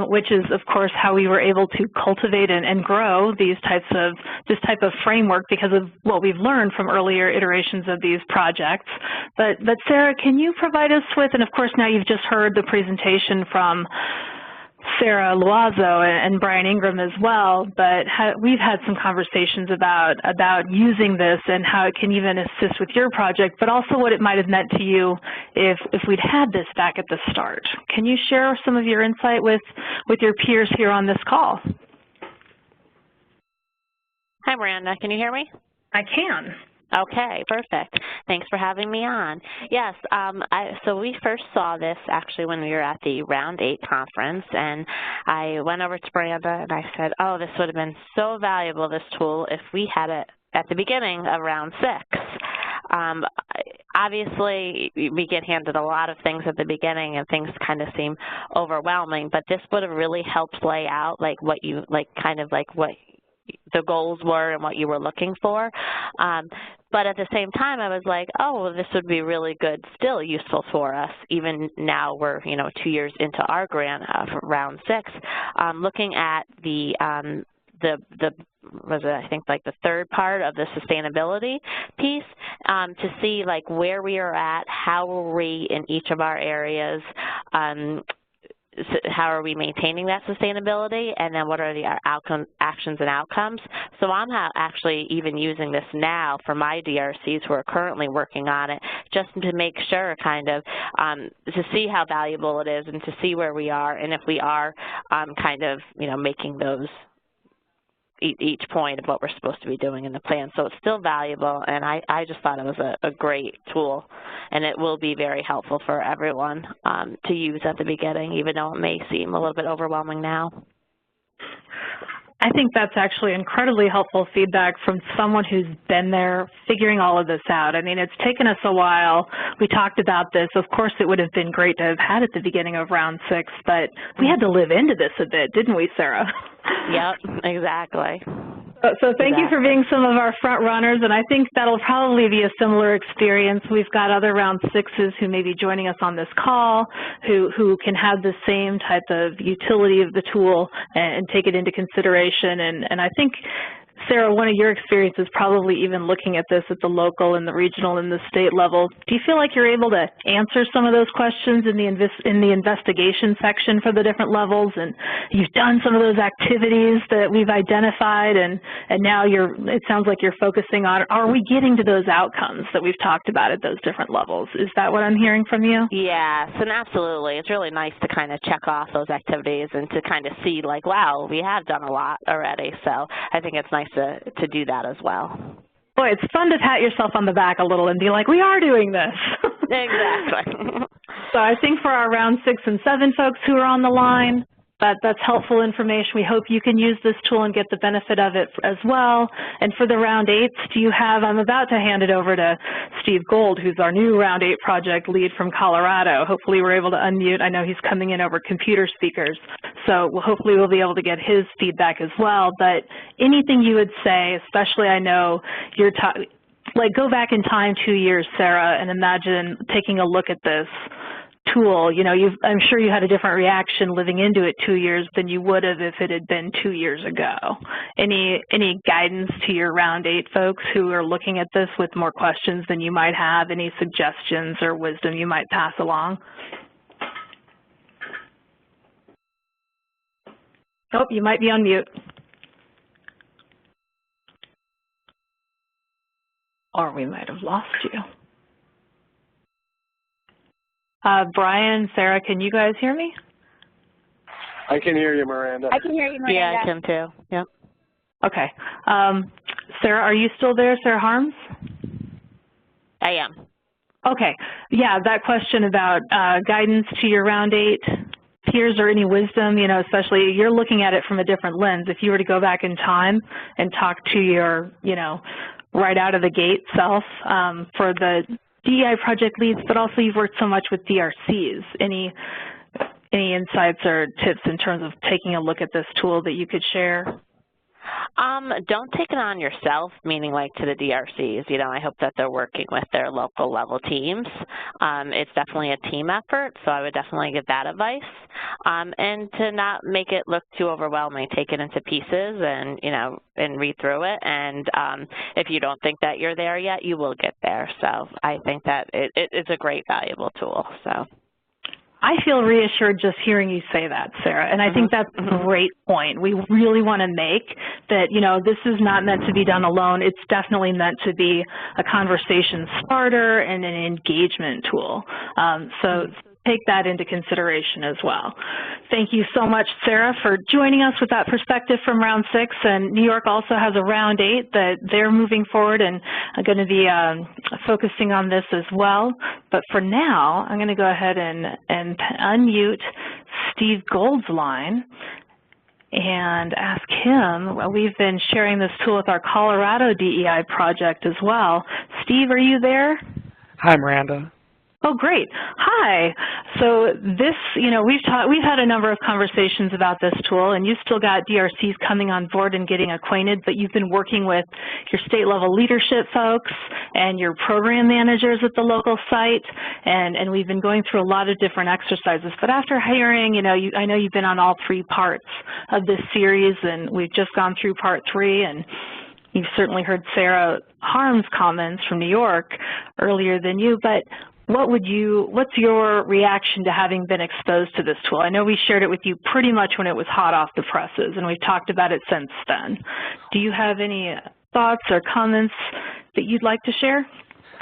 which is, of course, how we were able to cultivate and grow this type of framework because of what we've learned from earlier iterations of these projects. But Sarah, can you provide us with, and of course now you've just heard the presentation from Sarah Loazo and Brian Ingram as well, but we've had some conversations about using this and how it can even assist with your project, but also what it might have meant to you if we'd had this back at the start. Can you share some of your insight with your peers here on this call? Hi, Miranda. Can you hear me? I can. Okay, perfect. Thanks for having me on. Yes, so we first saw this actually when we were at the Round 8 conference, and I went over to Miranda and I said, oh, this would have been so valuable, this tool, if we had it at the beginning of Round 6. Obviously, we get handed a lot of things at the beginning and things kind of seem overwhelming, but this would have really helped lay out what the goals were and what you were looking for. But at the same time, I was like, oh, well, this would be really good, still useful for us, even now we're, 2 years into our grant for Round 6, looking at I think the third part of the sustainability piece, to see where we are at, how are we in each of our areas, how are we maintaining that sustainability, and then what are the actions and outcomes. So I'm actually even using this now for my DRCs who are currently working on it, just to make sure to see how valuable it is and to see where we are, and if we are making those each point of what we're supposed to be doing in the plan. So it's still valuable, and I just thought it was a great tool, and it will be very helpful for everyone to use at the beginning, even though it may seem a little bit overwhelming now. I think that's actually incredibly helpful feedback from someone who's been there figuring all of this out. I mean, it's taken us a while. We talked about this. Of course, it would have been great to have had at the beginning of Round 6, but we had to live into this a bit, didn't we, Sarah? Yep, exactly. So thank you for being some of our front runners, and I think that'll probably be a similar experience. We've got other Round 6s who may be joining us on this call who can have the same type of utility of the tool and take it into consideration. And I think, Sarah, one of your experiences probably even looking at this at the local and the regional and the state level. Do you feel like you're able to answer some of those questions in the investigation section for the different levels, and you've done some of those activities that we've identified, and now it sounds like you're focusing on, are we getting to those outcomes that we've talked about at those different levels? Is that what I'm hearing from you? Yes, and absolutely. It's really nice to kind of check off those activities and to kind of see wow, we have done a lot already. So I think it's nice to do that as well. Boy, it's fun to pat yourself on the back a little and be like, we are doing this. Exactly. So I think for our Round 6 and 7 folks who are on the line, that's helpful information. We hope you can use this tool and get the benefit of it as well. And for the Round 8s, I'm about to hand it over to Steve Gold, who's our new Round 8 project lead from Colorado. Hopefully we're able to unmute. I know he's coming in over computer speakers, so hopefully we'll be able to get his feedback as well. But anything you would say, especially I know you're go back in time 2 years, Sarah, and imagine taking a look at this tool. I'm sure you had a different reaction living into it 2 years than you would have if it had been 2 years ago. Any guidance to your Round 8 folks who are looking at this with more questions than you might have? Any suggestions or wisdom you might pass along? Oh, you might be on mute. Or we might have lost you. Brian, Sarah, can you guys hear me? I can hear you, Miranda. I can hear you, Miranda. Yeah, I can too. Yep. Okay. Sarah, are you still there, Sarah Harms? I am. Okay. Yeah, that question about guidance to your Round 8 peers or any wisdom, you know, especially you're looking at it from a different lens. If you were to go back in time and talk to your, you know, right out of the gate self for the DEI project leads, but also you've worked so much with DRCs. Any insights or tips in terms of taking a look at this tool that you could share? Don't take it on yourself, meaning like to the DRCs. You know, I hope that they're working with their local level teams. It's definitely a team effort, so I would definitely give that advice. And to not make it look too overwhelming, take it into pieces and, you know, and read through it. And if you don't think that you're there yet, you will get there. So I think that it's a great, valuable tool. So. I feel reassured just hearing you say that, Sarah, and I think that's a great point. We really want to make that, you know, this is not meant to be done alone. It's definitely meant to be a conversation starter and an engagement tool. So take that into consideration as well. Thank you so much, Sarah, for joining us with that perspective from Round 6. And New York also has a Round 8 that they're moving forward and are going to be focusing on this as well. But for now, I'm going to go ahead and unmute Steve Gold's line and ask him. We've been sharing this tool with our Colorado DEI project as well. Steve, are you there? Hi, Miranda. Oh, great. Hi. So this, you know, we've had a number of conversations about this tool, and you've still got DRCs coming on board and getting acquainted, but you've been working with your state level leadership folks and your program managers at the local site, and we've been going through a lot of different exercises. But after hearing, you know, I know you've been on all 3 parts of this series, and we've just gone through part 3, and you've certainly heard Sarah Harm's comments from New York earlier than you, but what's your reaction to having been exposed to this tool? I know we shared it with you pretty much when it was hot off the presses, and we've talked about it since then. Do you have any thoughts or comments that you'd like to share?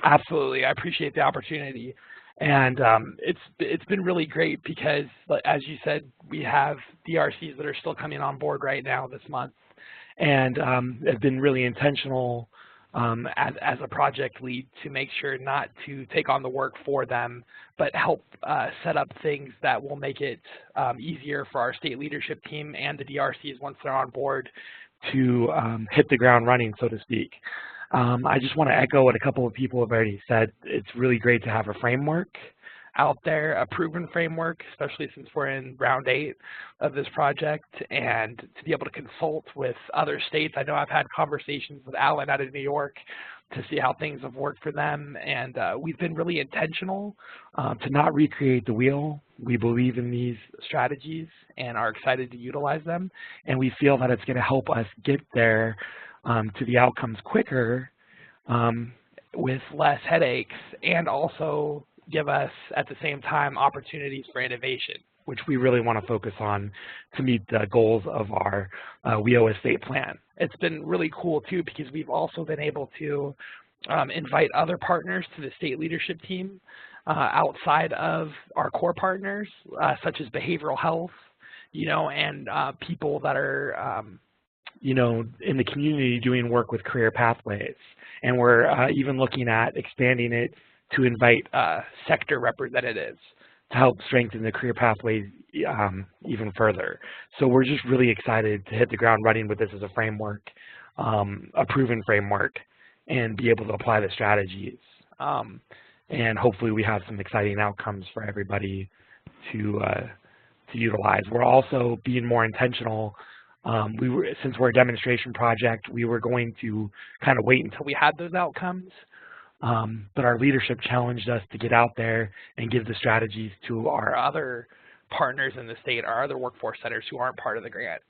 Absolutely. I appreciate the opportunity. And it's been really great because, as you said, we have DRCs that are still coming on board right now this month, and have been really intentional as a project lead to make sure not to take on the work for them, but help set up things that will make it easier for our state leadership team and the DRCs once they're on board to hit the ground running, so to speak. I just want to echo what a couple of people have already said. It's really great to have a framework out there, a proven framework, especially since we're in Round 8 of this project, and to be able to consult with other states. I know I've had conversations with Alan out of New York to see how things have worked for them, and we've been really intentional to not recreate the wheel. We believe in these strategies and are excited to utilize them, and we feel that it's going to help us get there to the outcomes quicker with less headaches, and also give us, at the same time, opportunities for innovation, which we really want to focus on to meet the goals of our WEO estate plan. It's been really cool, too, because we've also been able to invite other partners to the state leadership team outside of our core partners, such as behavioral health, you know, and people that are, you know, in the community doing work with CareerPathways. And we're even looking at expanding it to invite sector representatives to help strengthen the CareerPathways even further. So we're just really excited to hit the ground running with this as a framework, a proven framework, and be able to apply the strategies. And hopefully we have some exciting outcomes for everybody to utilize. We're also being more intentional. Since we're a demonstration project, we were going to kind of wait until we had those outcomes. But our leadership challenged us to get out there and give the strategies to our other partners in the state, our other workforce centers who aren't part of the grant,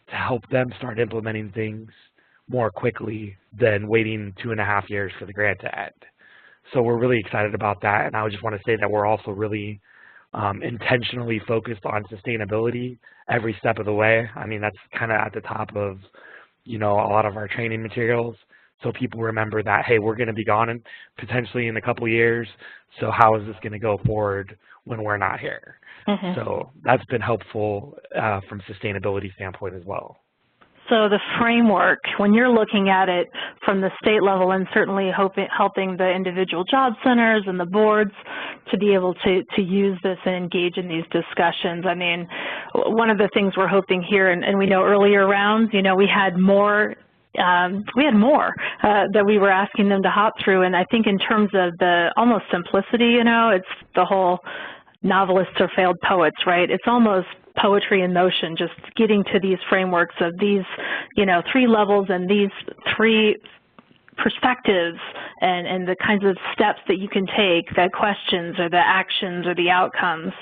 to help them start implementing things more quickly than waiting 2.5 years for the grant to end. So we're really excited about that, and I just want to say that we're also really intentionally focused on sustainability every step of the way. I mean, that's kind of at the top of, you know, a lot of our training materials. So people remember that, hey, we're going to be gone in potentially in a couple of years, so how is this going to go forward when we're not here? So that's been helpful from a sustainability standpoint as well. So the framework, when you're looking at it from the state level and certainly helping the individual job centers and the boards to be able to use this and engage in these discussions. I mean, one of the things we're hoping here, and we know earlier rounds, you know, we had more that we were asking them to hop through, and I think in terms of the almost simplicity, you know, it's the whole novelists or failed poets, right? It's almost poetry in motion, just getting to these frameworks of these, you know, 3 levels and these 3 perspectives and the kinds of steps that you can take, the questions or the actions or the outcomes.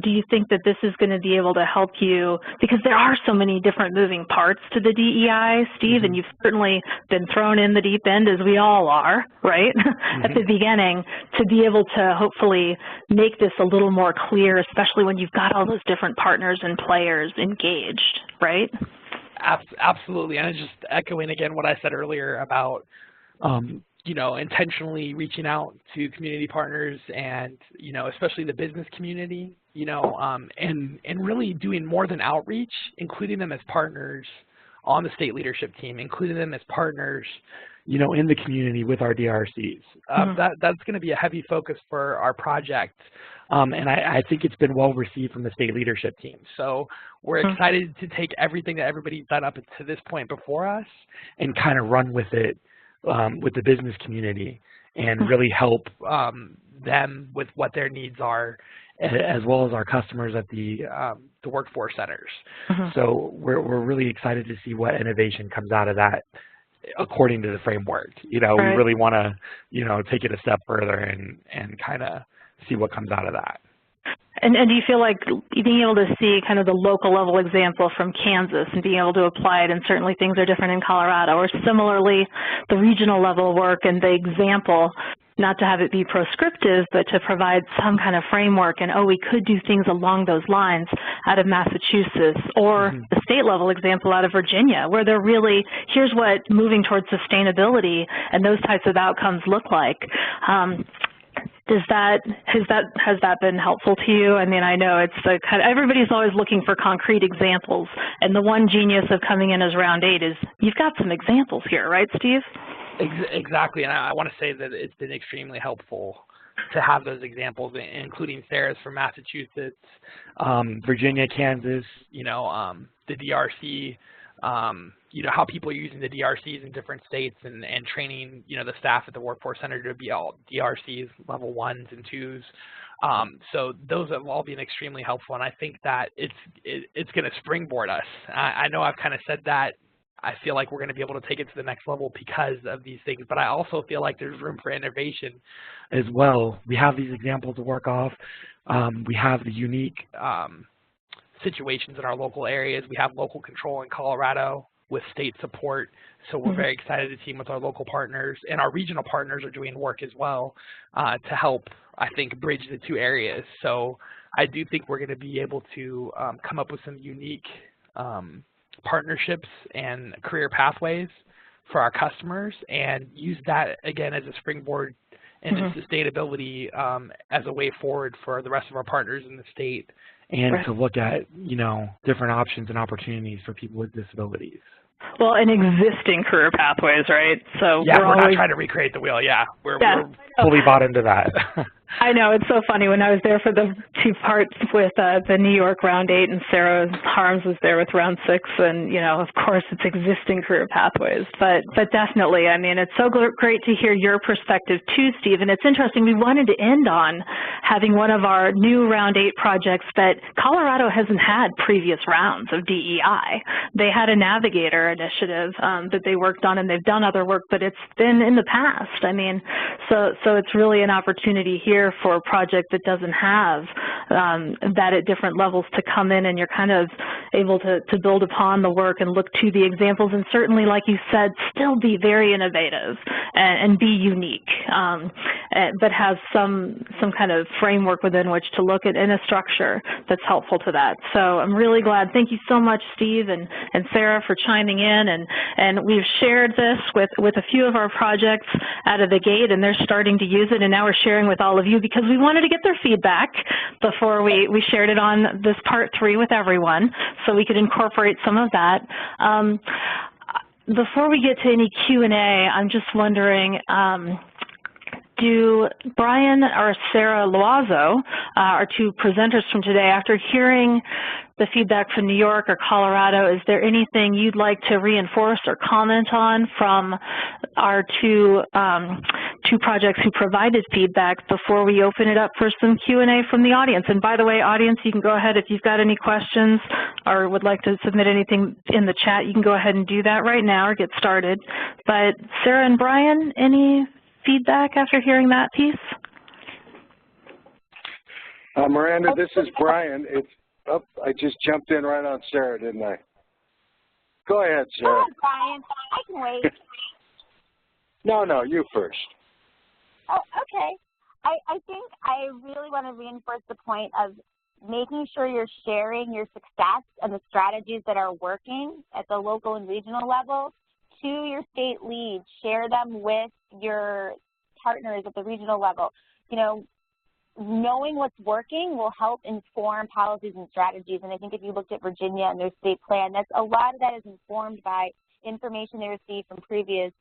Do you think that this is going to be able to help you, because there are so many different moving parts to the DEI, Steve, and you've certainly been thrown in the deep end, as we all are, right, at the beginning, to be able to hopefully make this a little more clear, especially when you've got all those different partners and players engaged, right? Absolutely, and just echoing again what I said earlier about, you know, intentionally reaching out to community partners and, you know, especially the business community, you know, and really doing more than outreach, including them as partners on the state leadership team, including them as partners, you know, in the community with our DRCs. That's going to be a heavy focus for our project. And I think it's been well received from the state leadership team. So we're excited to take everything that everybody's done up to this point before us and kind of run with it with the business community and really help them with what their needs are, as well as our customers at the workforce centers. So we're really excited to see what innovation comes out of that according to the framework. You know, we really want to, you know, take it a step further and kind of see what comes out of that. And do you feel like being able to see kind of the local level example from Kansas and being able to apply it, and certainly things are different in Colorado, or similarly the regional level work and the example, not to have it be prescriptive, but to provide some kind of framework and, oh, we could do things along those lines out of Massachusetts, or the state level example out of Virginia, where they're really, here's what moving towards sustainability and those types of outcomes look like. Has that been helpful to you? I mean, I know it's the kind of, everybody's always looking for concrete examples, and the one genius of coming in as round 8 is you've got some examples here, right, Steve? Exactly, and I want to say that it's been extremely helpful to have those examples, including Sarah's from Massachusetts, Virginia, Kansas, you know, the DRC, you know, how people are using the DRCs in different states and training, you know, the staff at the workforce center to be all DRCs, level 1s and 2s. So those have all been extremely helpful, and I think that it's going to springboard us. I know I've kind of said that. I feel like we're going to be able to take it to the next level because of these things, but I also feel like there's room for innovation as well. We have these examples to work off. We have the unique situations in our local areas. We have local control in Colorado with state support, so we're very excited to team with our local partners, and our regional partners are doing work as well to help, I think, bridge the 2 areas. So I do think we're going to be able to come up with some unique partnerships and career pathways for our customers, and use that again as a springboard into sustainability as a way forward for the rest of our partners in the state, and to look at, you know, different options and opportunities for people with disabilities. Well, and existing career pathways, right? So yeah, we're not trying to recreate the wheel. Yeah, we're fully bought into that. I know, it's so funny. When I was there for the 2 parts with the New York round 8, and Sarah Harms was there with round 6, and, you know, of course it's existing career pathways, but definitely, I mean, it's so great to hear your perspective too, Steve. And it's interesting, we wanted to end on having one of our new round 8 projects that Colorado hasn't had previous rounds of DEI. They had a navigator initiative that they worked on, and they've done other work, but it's been in the past. I mean, so it's really an opportunity here for a project that doesn't have that at different levels to come in, and you're kind of able to build upon the work and look to the examples, and certainly, like you said, still be very innovative and be unique, but has some kind of framework within which to look at in a structure that's helpful to that. So I'm really glad. Thank you so much, Steve and Sarah, for chiming in. And we've shared this with a few of our projects out of the gate, and they're starting to use it, and now we're sharing with all of you because we wanted to get their feedback before we shared it on this part 3 with everyone, so we could incorporate some of that. Before we get to any Q&A, I'm just wondering, do Brian or Sarah Loazo, our 2 presenters from today, after hearing the feedback from New York or Colorado, is there anything you'd like to reinforce or comment on from our two projects who provided feedback before we open it up for some Q&A from the audience? And by the way, audience, you can go ahead if you've got any questions or would like to submit anything in the chat, you can go ahead and do that right now or get started. But Sarah and Brian, any feedback after hearing that piece? Miranda, this is Brian. I just jumped in right on Sarah, didn't I? Go ahead, Sarah. Go ahead, Brian. I can wait. No, you first. Oh, okay. I think I really want to reinforce the point of making sure you're sharing your success and the strategies that are working at the local and regional level to your state leads. Share them with your partners at the regional level. You know, knowing what's working will help inform policies and strategies. And I think if you looked at Virginia and their state plan, a lot of that is informed by information they received from previous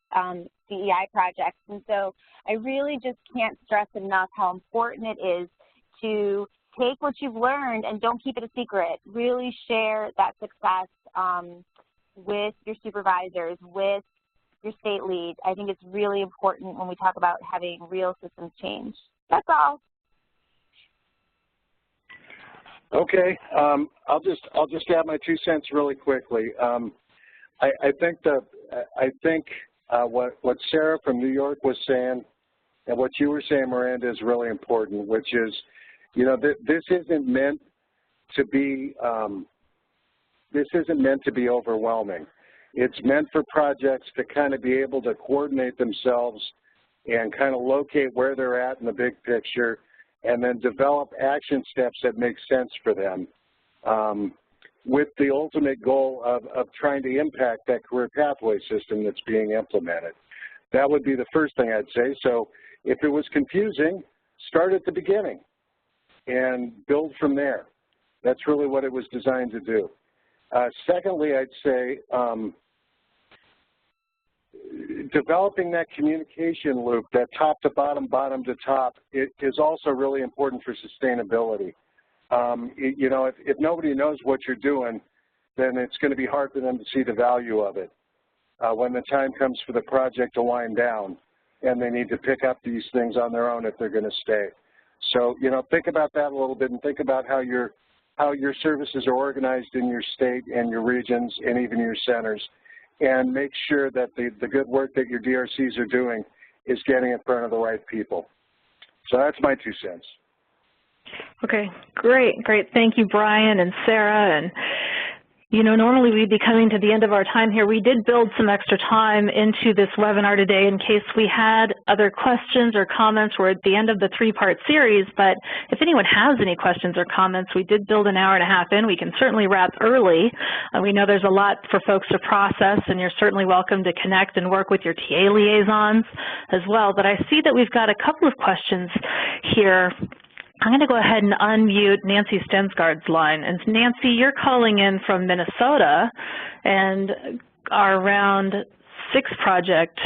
DEI projects. And so I really just can't stress enough how important it is to take what you've learned and don't keep it a secret. Really share that success with your supervisors, with your state leads. I think it's really important when we talk about having real systems change. That's all. Okay, I'll just add my 2 cents really quickly. I think what Sarah from New York was saying and what you were saying, Miranda, is really important, which is, you know, this isn't meant to be overwhelming. It's meant for projects to kind of be able to coordinate themselves and kind of locate where they're at in the big picture, and then develop action steps that make sense for them, with the ultimate goal of trying to impact that career pathway system that's being implemented. That would be the first thing I'd say. So if it was confusing, start at the beginning and build from there. That's really what it was designed to do. Secondly, I'd say developing that communication loop, that top to bottom, bottom to top, it is also really important for sustainability. You know, if nobody knows what you're doing, then it's going to be hard for them to see the value of it when the time comes for the project to wind down and they need to pick up these things on their own if they're going to stay. So, you know, think about that a little bit and think about how your services are organized in your state and your regions and even your centers, and make sure that the good work that your DRCs are doing is getting in front of the right people. So that's my 2 cents. Okay, great. Thank you, Brian and Sarah. And, you know, normally we'd be coming to the end of our time here. We did build some extra time into this webinar today in case we had other questions or comments. We're at the end of the 3-part series, but if anyone has any questions or comments, we did build an hour and a half in. We can certainly wrap early. We know there's a lot for folks to process, and you're certainly welcome to connect and work with your TA liaisons as well. But I see that we've got a couple of questions here. I'm going to go ahead and unmute Nancy Stensgaard's line. And Nancy, you're calling in from Minnesota, and our round 7 project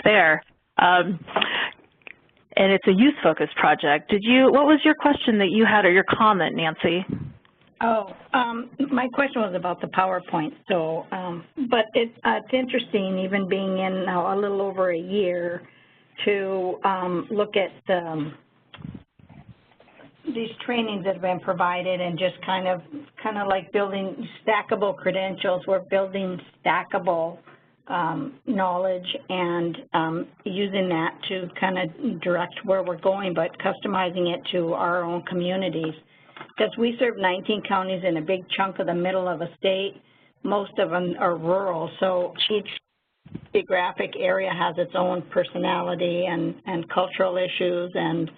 there. And it's a youth-focused project. What was your question that you had, or your comment, Nancy? My question was about the PowerPoint. So, but it's interesting, even being in now a little over a year, to look at these trainings that have been provided, and just kind of like building stackable credentials. We're building stackable knowledge and using that to kind of direct where we're going, but customizing it to our own communities. Because we serve 19 counties in a big chunk of the middle of a state, most of them are rural, so each geographic area has its own personality and cultural issues and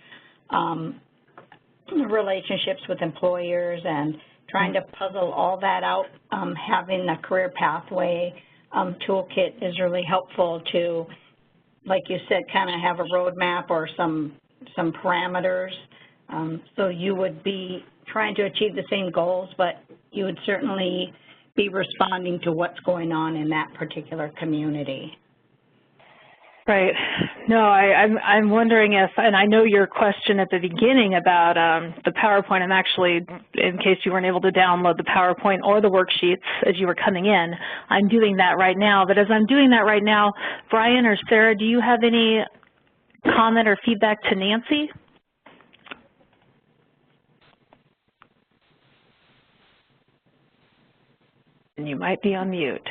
relationships with employers, and trying to puzzle all that out. Having a career pathway toolkit is really helpful to, like you said, kind of have a roadmap or some parameters. So you would be trying to achieve the same goals, but you would certainly be responding to what's going on in that particular community. Right. No, I'm wondering if, and I know your question at the beginning about the PowerPoint, I'm actually, in case you weren't able to download the PowerPoint or the worksheets as you were coming in, I'm doing that right now. But as I'm doing that right now, Brian or Sarah, do you have any comment or feedback to Nancy? And you might be on mute.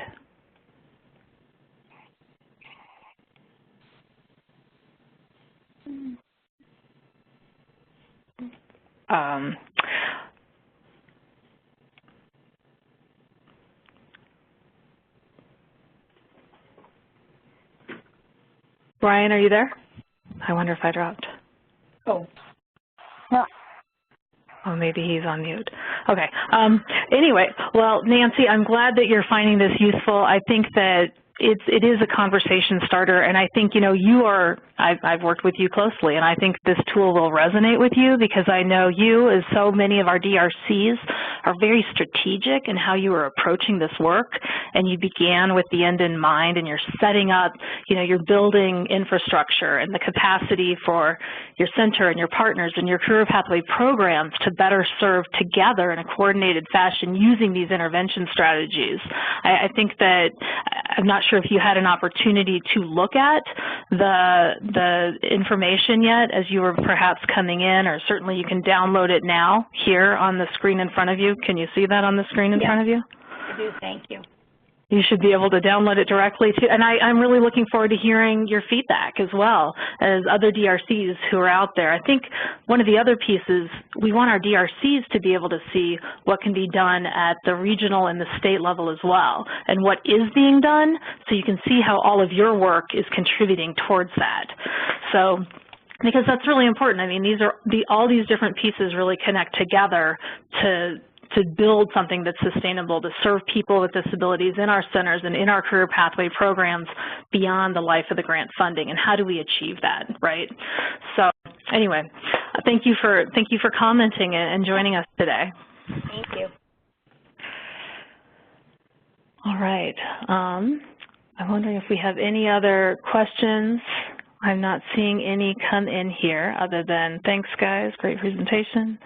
Brian, are you there? I wonder if I dropped. Oh. Oh, maybe he's on mute. Okay. Anyway, well, Nancy, I'm glad that you're finding this useful. I think that it is a conversation starter, and I think, you know, I've worked with you closely, and I think this tool will resonate with you because I know you, as so many of our DRCs, are very strategic in how you are approaching this work, and you began with the end in mind, and you're setting up, you know, you're building infrastructure and the capacity for your center and your partners and your career pathway programs to better serve together in a coordinated fashion using these intervention strategies. I think that, I'm not sure if you had an opportunity to look at the information yet as you were perhaps coming in, or certainly you can download it now here on the screen in front of you. Can you see that on the screen in front of you? I do, thank you. You should be able to download it directly too. And I'm really looking forward to hearing your feedback as well as other DRCs who are out there. I think one of the other pieces, we want our DRCs to be able to see what can be done at the regional and the state level as well, and what is being done, so you can see how all of your work is contributing towards that. So, because that's really important. I mean, all these different pieces really connect together to build something that's sustainable, to serve people with disabilities in our centers and in our career pathway programs beyond the life of the grant funding, and how do we achieve that, right? So anyway, thank you for commenting and joining us today. Thank you. All right. I'm wondering if we have any other questions. I'm not seeing any come in here other than thanks, guys. Great presentation.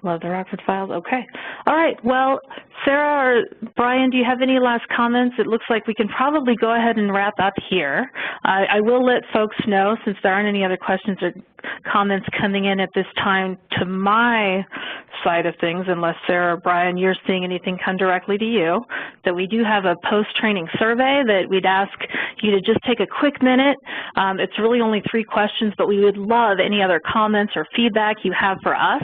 Love the Rockford files. Okay. All right. Well, Sarah or Brian, do you have any last comments? It looks like we can probably go ahead and wrap up here. I will let folks know, since there aren't any other questions or comments coming in at this time to my side of things, unless Sarah or Brian, you're seeing anything come directly to you, that we do have a post-training survey that we'd ask you to just take a quick minute. It's really only 3 questions, but we would love any other comments or feedback you have for us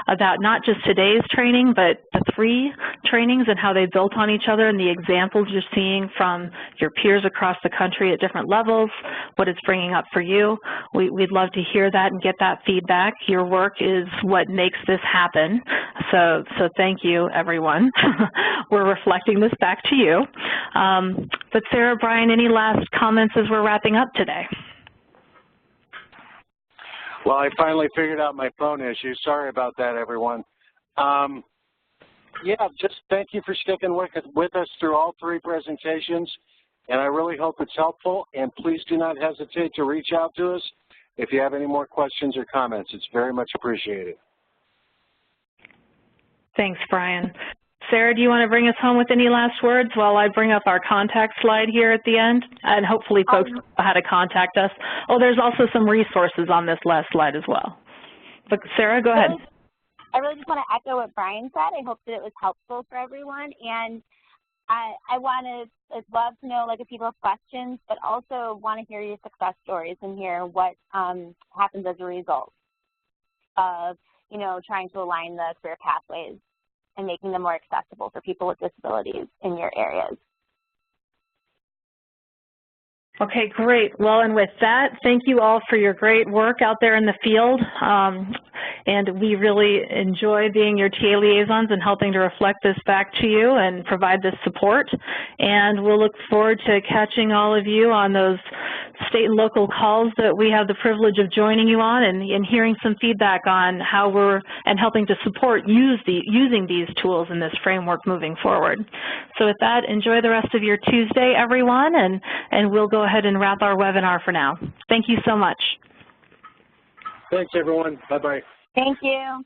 about not just today's training, but the 3 trainings and how they built on each other, and the examples you're seeing from your peers across the country at different levels, what it's bringing up for you. We'd love to hear that and get that feedback. Your work is what makes this happen. So thank you, everyone. We're reflecting this back to you. But Sarah, Brian, any last comments as we're wrapping up today? Well, I finally figured out my phone issue. Sorry about that, everyone. Yeah, just thank you for sticking with us through all 3 presentations, and I really hope it's helpful. And please do not hesitate to reach out to us if you have any more questions or comments. It's very much appreciated. Thanks, Brian. Sarah, do you want to bring us home with any last words while I bring up our contact slide here at the end? And hopefully folks know how to contact us. Oh, there's also some resources on this last slide as well. But Sarah, go ahead. I really just want to echo what Brian said. I hope that it was helpful for everyone. And I want to love to know, like, if people have questions, but also want to hear your success stories and hear what happens as a result of, you know, trying to align the career pathways. and making them more accessible for people with disabilities in your areas. Okay, great. Well, and with that, thank you all for your great work out there in the field. And we really enjoy being your TA liaisons and helping to reflect this back to you and provide this support. And we'll look forward to catching all of you on those state and local calls that we have the privilege of joining you on, and hearing some feedback on how we're and helping to support using these tools in this framework moving forward. So with that, enjoy the rest of your Tuesday, everyone, and we'll go ahead and wrap our webinar for now. Thank you so much. Thanks, everyone. Bye-bye. Thank you.